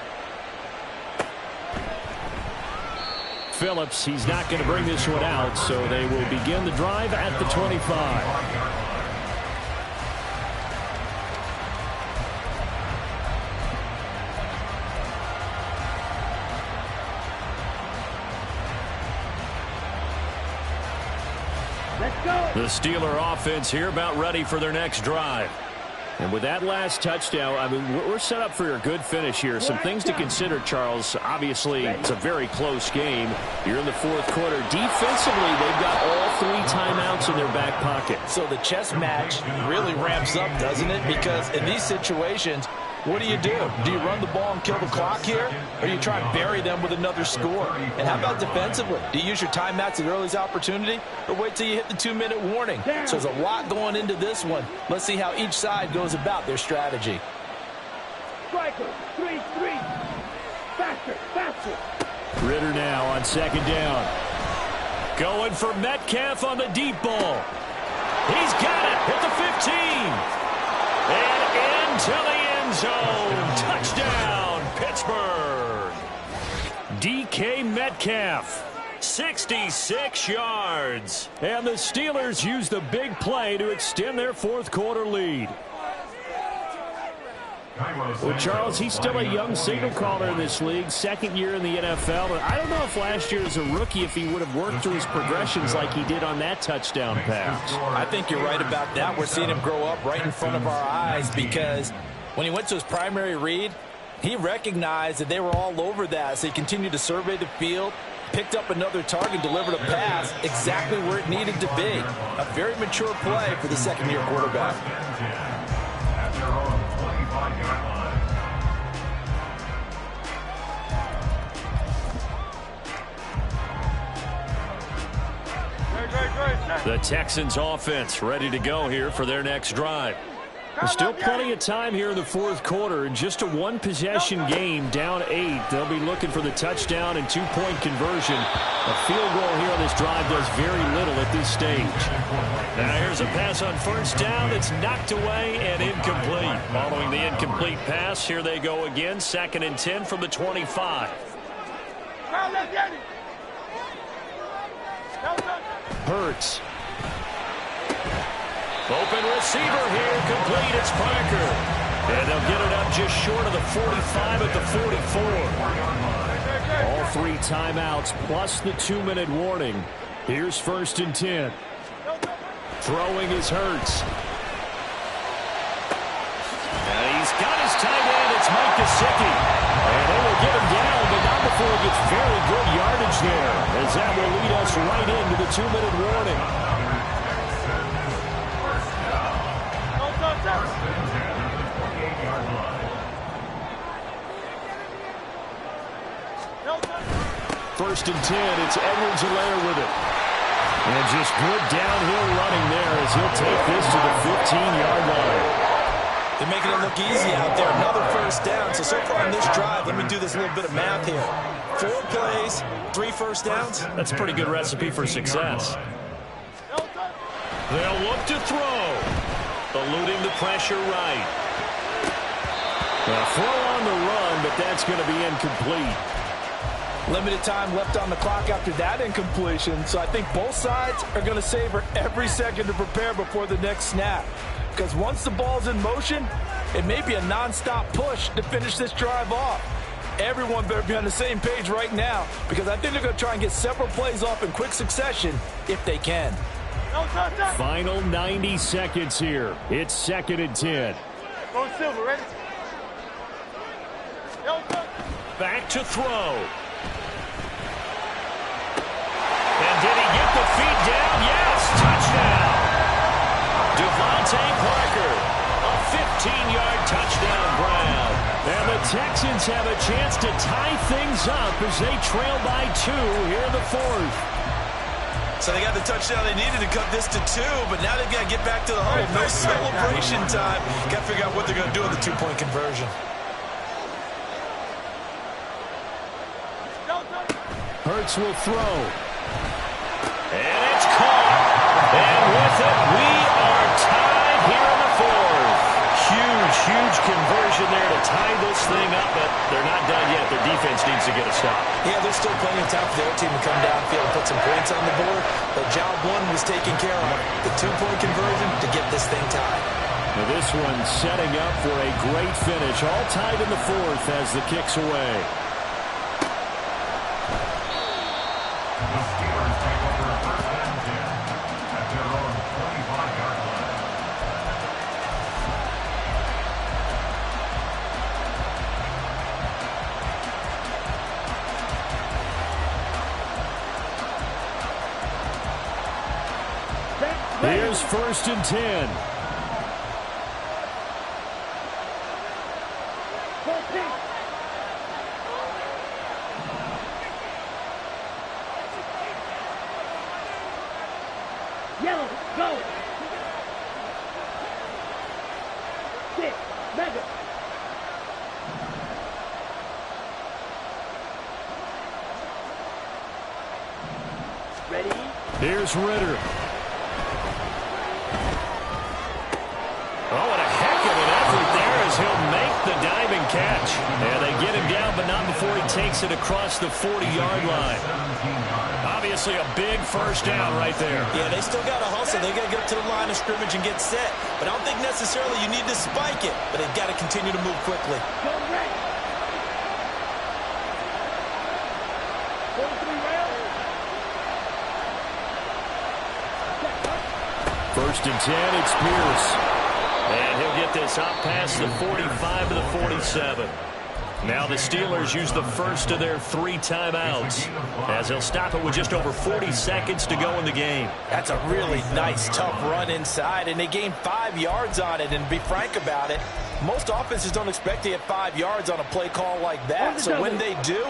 [SPEAKER 1] Phillips, he's not going to bring this one out, so they will begin the drive at the 25. The Steeler offense here about ready for their next drive. And with that last touchdown, I mean, we're set up for a good finish here. Some things to consider, Charles. Obviously, it's a very close game. You're in the fourth quarter. Defensively, they've got all 3 timeouts in their back pocket.
[SPEAKER 3] So the chess match really ramps up, doesn't it? Because in these situations, what do? Do you run the ball and kill the clock here? Or do you try and bury them with another score? And how about defensively? Do you use your timeouts at earliest opportunity? Or wait till you hit the 2-minute warning? So there's a lot going into this one. Let's see how each side goes about their strategy.
[SPEAKER 5] Striker, 3-3. Faster, faster.
[SPEAKER 1] Ritter now on second down. Going for Metcalf on the deep ball. He's got it at the 15. And into the end zone. Touchdown, Pittsburgh. DK Metcalf, 66 yards. And the Steelers use the big play to extend their fourth quarter lead. Well, Charles, he's still a young signal caller in this league, second year in the NFL. But I don't know if last year as a rookie, if he would have worked through his progressions like he did on that touchdown pass.
[SPEAKER 3] I think you're right about that. We're seeing him grow up right in front of our eyes because when he went to his primary read, he recognized that they were all over that. So he continued to survey the field, picked up another target, delivered a pass exactly where it needed to be. A very mature play for the second-year quarterback.
[SPEAKER 1] The Texans offense ready to go here for their next drive. There's still plenty of time here in the fourth quarter. In just a one-possession game, down 8. They'll be looking for the touchdown and 2-point conversion. A field goal here on this drive does very little at this stage. Now here's a pass on first down. It's knocked away and incomplete. Following the incomplete pass, here they go again. 2nd and 10 from the 25. Hurts. Open receiver here, complete, it's Parker. And they'll get it up just short of the 45 at the 44. All 3 timeouts plus the 2-minute warning. Here's 1st and 10. Throwing is Hurts. And he's got his tight end, it's Mike Gesicki. And they will get him down, but not before he gets very good yardage there. As that will lead us right into the 2-minute warning. First and 10, it's Edwards-Helaire with it. And just good downhill running there as he'll take this to the 15-yard line.
[SPEAKER 3] They're making it look easy out there. Another first down. So far on this drive, let me do this little bit of math here. 4 plays, 3 first downs.
[SPEAKER 1] That's a pretty good recipe for success. They'll look to throw. Eluding the pressure right. A throw on the run, but that's going to be incomplete.
[SPEAKER 3] Limited time left on the clock after that incompletion, so I think both sides are going to savor every second to prepare before the next snap. Because once the ball's in motion, it may be a non-stop push to finish this drive off. Everyone better be on the same page right now, because I think they're going to try and get several plays off in quick succession if they can.
[SPEAKER 1] Final 90 seconds here. It's 2nd and 10.
[SPEAKER 5] Go Silver, ready?
[SPEAKER 1] Back to throw. And did he get the feet down? Yes, touchdown. Devontae Parker, a 15-yard touchdown grab. And the Texans have a chance to tie things up as they trail by 2 here in the fourth.
[SPEAKER 2] So they got the touchdown they needed to cut this to 2, but now they've got to get back to the huddle. No celebration time. Got to figure out what they're going to do with the 2-point conversion.
[SPEAKER 1] Hurts will throw. And it's caught. And with it, we are tied here in the 4th. Huge conversion there to tie this thing up, but they're not done yet. Their defense needs to get a stop.
[SPEAKER 2] Yeah, there's still plenty of time for their team to come downfield and put some points on the board, but job 1 was taken care of. The 2-point conversion to get this thing tied.
[SPEAKER 1] Now this one setting up for a great finish. All tied in the 4th as the kick's away.
[SPEAKER 4] The Steelers take over 1st and 10 at their own 25-yard line.
[SPEAKER 1] Here's 1st and 10.
[SPEAKER 5] 14. Yellow, go. 6, mega. Ready?
[SPEAKER 1] Here's Ritter. Oh, and a heck of an effort there as he'll make the diving catch. And they get him down, but not before he takes it across the 40-yard line. Obviously a big first down right there.
[SPEAKER 2] Yeah, they still got to hustle. They got to get up to the line of scrimmage and get set. But I don't think necessarily you need to spike it, but they've got to continue to move quickly.
[SPEAKER 5] Go ready. 43 rounds.
[SPEAKER 1] 1st and 10, it's Pierce. And he'll get this up past the 45 to the 47. Now the Steelers use the first of their 3 timeouts as they'll stop it with just over 40 seconds to go in the game.
[SPEAKER 2] That's a really nice, tough run inside, and they gained 5 yards on it. And to be frank about it, most offenses don't expect to get 5 yards on a play call like that. So when they do,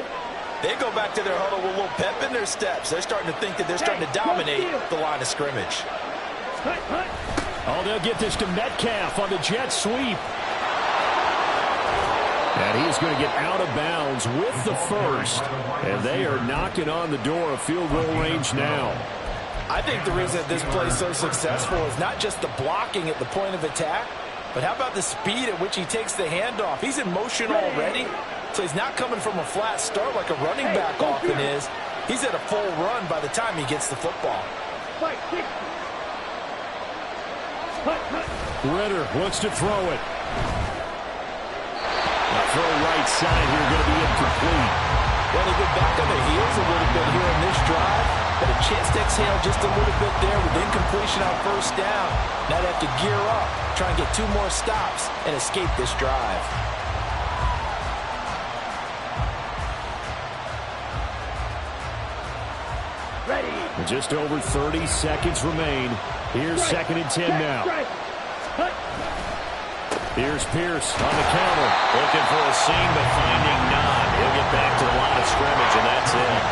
[SPEAKER 2] they go back to their huddle with a little pep in their steps. They're starting to think that they're starting to dominate the line of scrimmage.
[SPEAKER 1] Oh, they'll get this to Metcalf on the jet sweep. And he's going to get out of bounds with the first. And they are knocking on the door of field goal range now.
[SPEAKER 2] I think the reason that this play is so successful is not just the blocking at the point of attack, but how about the speed at which he takes the handoff? He's in motion already, so he's not coming from a flat start like a running back often is. He's at a full run by the time he gets the football.
[SPEAKER 1] Ritter wants to throw it. The throw right side here going to be incomplete.
[SPEAKER 2] Well, they've been back on their heels a little bit here in this drive, but a chance to exhale just a little bit there with incompletion on first down. Now they have to gear up, try and get 2 more stops, and escape this drive.
[SPEAKER 5] Ready.
[SPEAKER 1] Just over 30 seconds remain. Here's 2nd and 10 now. Here's Pierce on the counter. Looking for a seam, but finding none. He'll get back to the line of scrimmage, and that's it.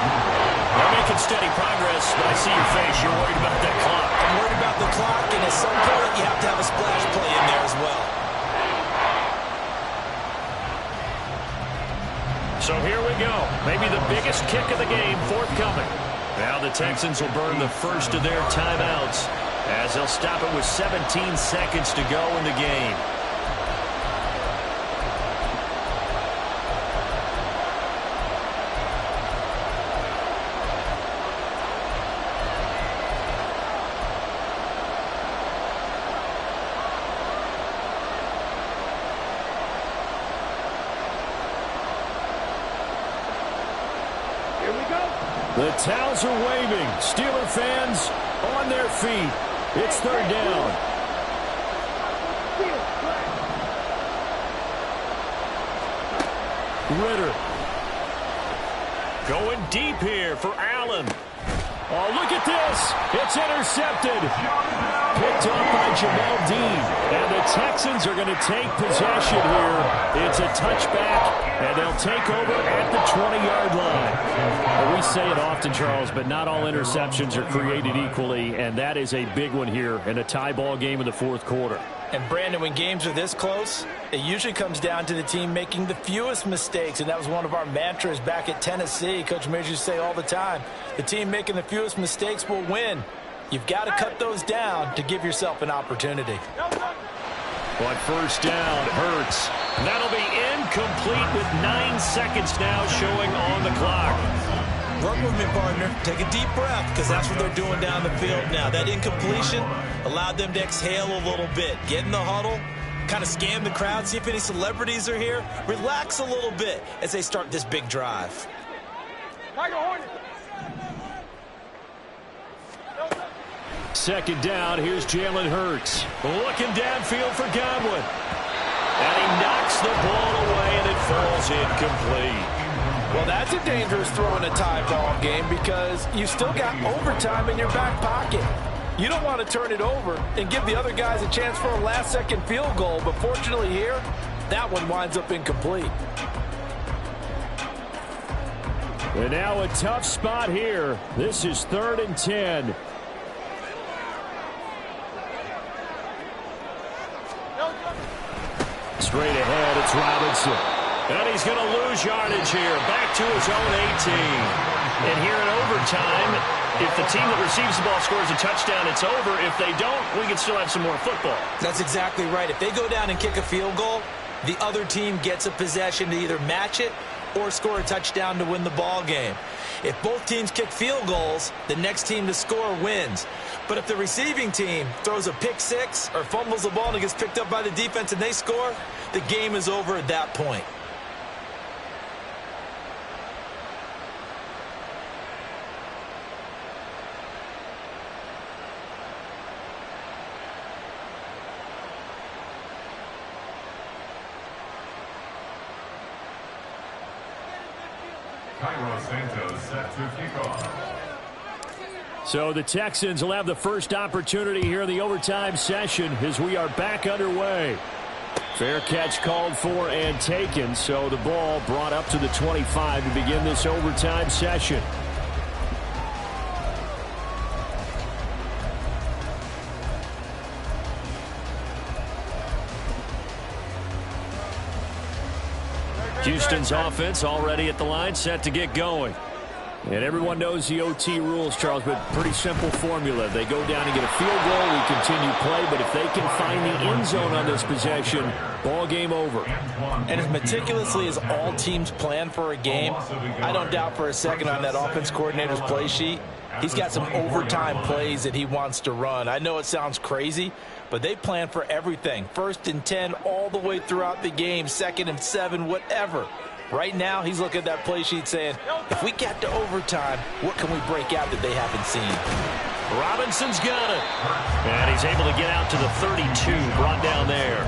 [SPEAKER 1] They're making steady progress, but I see your face. You're worried about that clock.
[SPEAKER 2] I'm worried about the clock, and at some point, you have to have a splash play in there as well.
[SPEAKER 1] So here we go. Maybe the biggest kick of the game forthcoming. Now the Texans will burn the first of their timeouts as they'll stop it with 17 seconds to go in the game. The towels are waving. Steeler fans on their feet. It's 3rd down. Ritter. Going deep here for Allen. Oh, look at this. It's intercepted. Picked off by Jamel Dean. And the Texans are going to take possession here. It's a touchback, and they'll take over at the 20-yard line. Well, we say it often, Charles, but not all interceptions are created equally, and that is a big one here in a tie ball game in the fourth quarter.
[SPEAKER 3] And, Brandon, when games are this close, it usually comes down to the team making the fewest mistakes, and that was one of our mantras back at Tennessee. Coach Mears used to say all the time, the team making the fewest mistakes will win. You've got to cut those down to give yourself an opportunity.
[SPEAKER 1] On first down, Hurts. That'll be incomplete with 9 seconds now showing on the clock.
[SPEAKER 2] Work with me, partner. Take a deep breath, because that's what they're doing down the field now. That incompletion allowed them to exhale a little bit. Get in the huddle, kind of scan the crowd, see if any celebrities are here. Relax a little bit as they start this big drive.
[SPEAKER 1] Second down, here's Jalen Hurts. Looking downfield for Godwin. And he knocks the ball away, and it falls incomplete.
[SPEAKER 3] Well, that's a dangerous throw in a tie ball game because you still got overtime in your back pocket. You don't want to turn it over and give the other guys a chance for a last-second field goal, but fortunately here, that one winds up incomplete.
[SPEAKER 1] And now a tough spot here. This is 3rd and 10. Straight ahead, it's Robinson. And he's going to lose yardage here. Back to his own 18. And here in overtime, if the team that receives the ball scores a touchdown, it's over. If they don't, we can still have some more football.
[SPEAKER 2] That's exactly right. If they go down and kick a field goal, the other team gets a possession to either match it or score a touchdown to win the ball game. If both teams kick field goals, the next team to score wins. But if the receiving team throws a pick six or fumbles the ball and it gets picked up by the defense and they score, the game is over at that point.
[SPEAKER 1] So the Texans will have the first opportunity here in the overtime session as we are back underway. Fair catch called for and taken, so the ball brought up to the 25 to begin this overtime session. Houston's offense already at the line, set to get going. And everyone knows the OT rules, Charles, but pretty simple formula. They go down and get a field goal, we continue play, but if they can find the end zone on this possession, ball game over.
[SPEAKER 3] And as meticulously as all teams plan for a game, I don't doubt for a second on that offense coordinator's play sheet, he's got some overtime plays that he wants to run. I know it sounds crazy, but they plan for everything. 1st and 10 all the way throughout the game, 2nd and 7, whatever. Right now, he's looking at that play sheet saying, if we get to overtime, what can we break out that they haven't seen?
[SPEAKER 1] Robinson's got it. And he's able to get out to the 32, brought down there.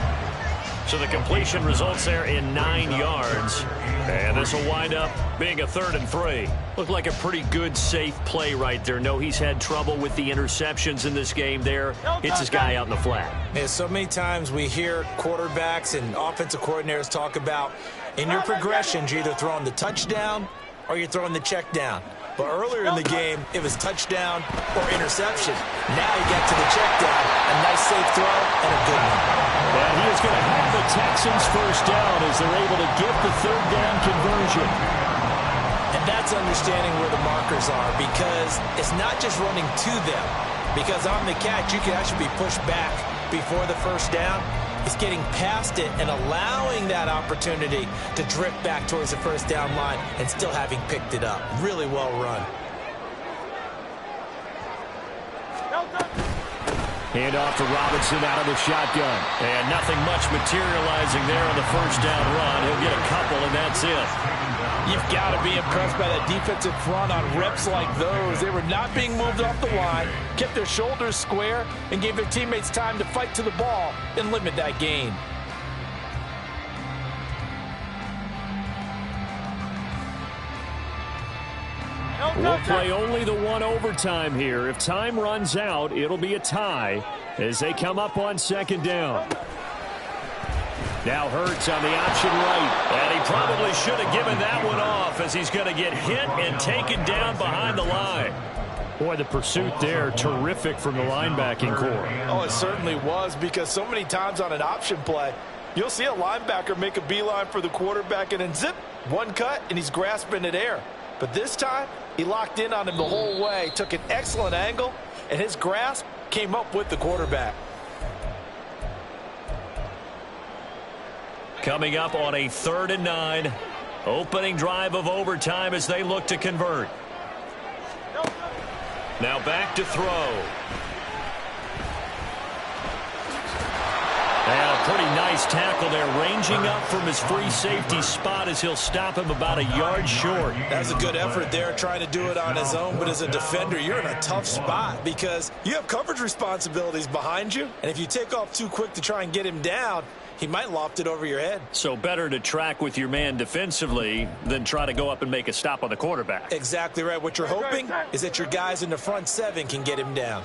[SPEAKER 1] So the completion results there in 9 yards. And this will wind up being a 3rd and 3. Looked like a pretty good, safe play right there. No, he's had trouble with the interceptions in this game there. Hits his guy out in the flat.
[SPEAKER 2] Yeah, so many times we hear quarterbacks and offensive coordinators talk about in your progressions, you're either throwing the touchdown or you're throwing the check down. But earlier in the game, it was touchdown or interception. Now he got to the check down. A nice safe throw and a good one.
[SPEAKER 1] And he is going to have the Texans first down as they're able to get the 3rd down conversion.
[SPEAKER 2] And that's understanding where the markers are, because it's not just running to them. Because on the catch, you can actually be pushed back before the first down. It's getting past it and allowing that opportunity to drift back towards the first down line and still having picked it up. Really well run.
[SPEAKER 1] Hand off to Robinson out of the shotgun. And nothing much materializing there on the first down run. He'll get a couple, and that's it.
[SPEAKER 3] You've got to be impressed by that defensive front on reps like those. They were not being moved off the line, kept their shoulders square, and gave their teammates time to fight to the ball and limit that gain.
[SPEAKER 1] We'll play only the one overtime here. If time runs out, it'll be a tie as they come up on second down. Now Hurts on the option right. And he probably should have given that one off as he's going to get hit and taken down behind the line. Boy, the pursuit there, terrific from the linebacking core.
[SPEAKER 3] Oh, it certainly was, because so many times on an option play, you'll see a linebacker make a beeline for the quarterback and then zip, one cut, and he's grasping at air. But this time, he locked in on him the whole way, took an excellent angle, and his grasp came up with the quarterback.
[SPEAKER 1] Coming up on a 3rd and 9. Opening drive of overtime as they look to convert. Now back to throw. And a pretty nice tackle there, ranging up from his free safety spot as he'll stop him about a yard short.
[SPEAKER 2] That's a good effort there, trying to do it on his own. But as a defender, you're in a tough spot because you have coverage responsibilities behind you. And if you take off too quick to try and get him down, he might loft it over your head.
[SPEAKER 1] So better to track with your man defensively than try to go up and make a stop on the quarterback.
[SPEAKER 2] Exactly right. What you're hoping is that your guys in the front 7 can get him down.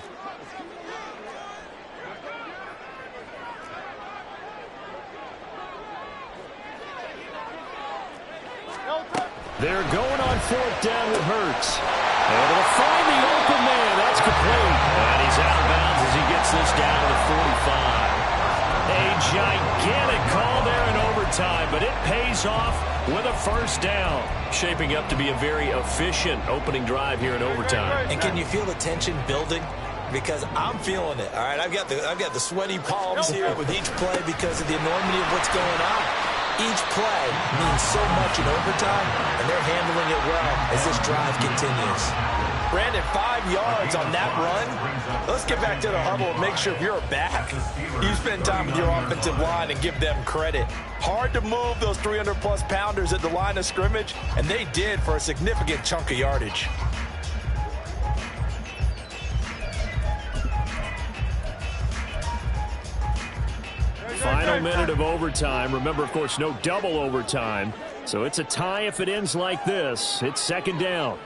[SPEAKER 1] They're going on 4th down with Hurts. Able to find the open man. That's complete. And he's out of bounds as he gets this down to the 45. A gigantic call there in overtime, but it pays off with a 1st down. Shaping up to be a very efficient opening drive here in overtime.
[SPEAKER 2] And can you feel the tension building? Because I'm feeling it. All right, I've got the sweaty palms here with each play because of the enormity of what's going on. Each play means so much in overtime, and they're handling it well as this drive continues.
[SPEAKER 3] Brandon, 5 yards on that run. Let's get back to the huddle and make sure if you're back, you spend time with your offensive line and give them credit. Hard to move those 300-plus pounders at the line of scrimmage, and they did for a significant chunk of yardage.
[SPEAKER 1] Final minute of overtime. Remember, of course, no double overtime. So it's a tie if it ends like this. It's 2nd down.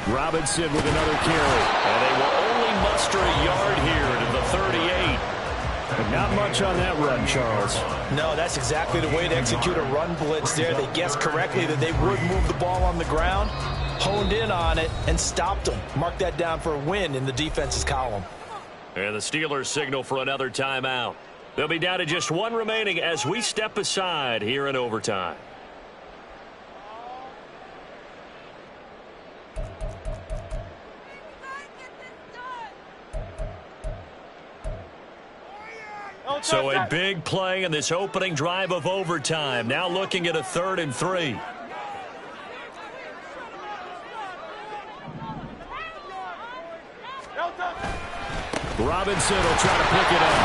[SPEAKER 1] Robinson with another carry. And they will only muster a yard here to the 38. But not much on that run, Charles.
[SPEAKER 3] No, that's exactly the way to execute a run blitz there. They guessed correctly that they would move the ball on the ground, honed in on it, and stopped them. Mark that down for a win in the defense's column.
[SPEAKER 1] And the Steelers signal for another timeout. They'll be down to just one remaining as we step aside here in overtime. So a big play in this opening drive of overtime. Now looking at a 3rd and 3. Robinson will try to pick it up.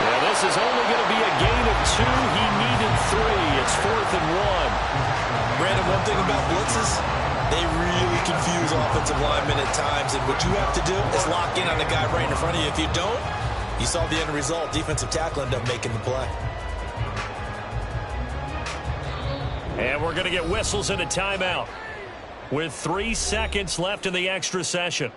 [SPEAKER 1] Well, this is only going to be a gain of 2. He needed 3. It's 4th and 1.
[SPEAKER 2] Brandon, one thing about blitzes, they really confuse offensive linemen at times. And what you have to do is lock in on the guy right in front of you. If you don't, you saw the end result. Defensive tackle ended up making the play.
[SPEAKER 1] And we're going to get whistles and a timeout with 3 seconds left in the extra session.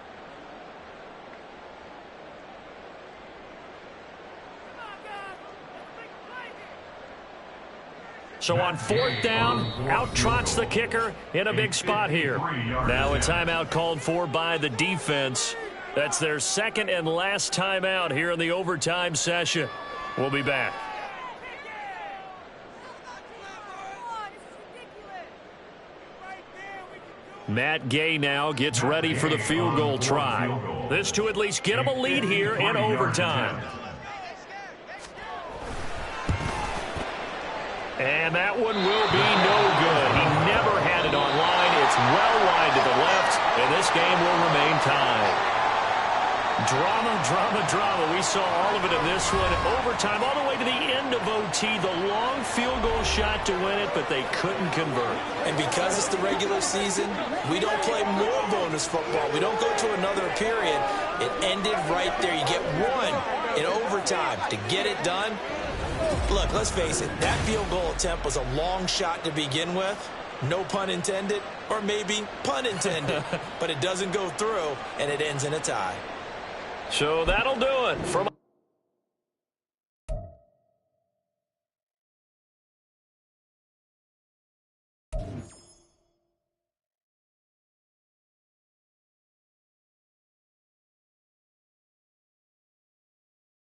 [SPEAKER 1] So on 4th down, out trots the kicker in a big spot here. Now a timeout called for by the defense. That's their 2nd and last timeout here in the overtime session. We'll be back. Matt Gay now gets ready for the field goal try. This to at least get him a lead here in overtime. And that one will be no good. He never had it on line. It's well wide to the left, and this game will remain tied. Drama, drama, drama. We saw all of it in this one. Overtime, all the way to the end of OT. The long field goal shot to win it, but they couldn't convert.
[SPEAKER 2] And because it's the regular season, we don't play more bonus football. We don't go to another period. It ended right there. You get one in overtime to get it done. Look, let's face it, that field goal attempt was a long shot to begin with. No pun intended, or maybe pun intended. But it doesn't go through, and it ends in a tie.
[SPEAKER 1] So that'll do it from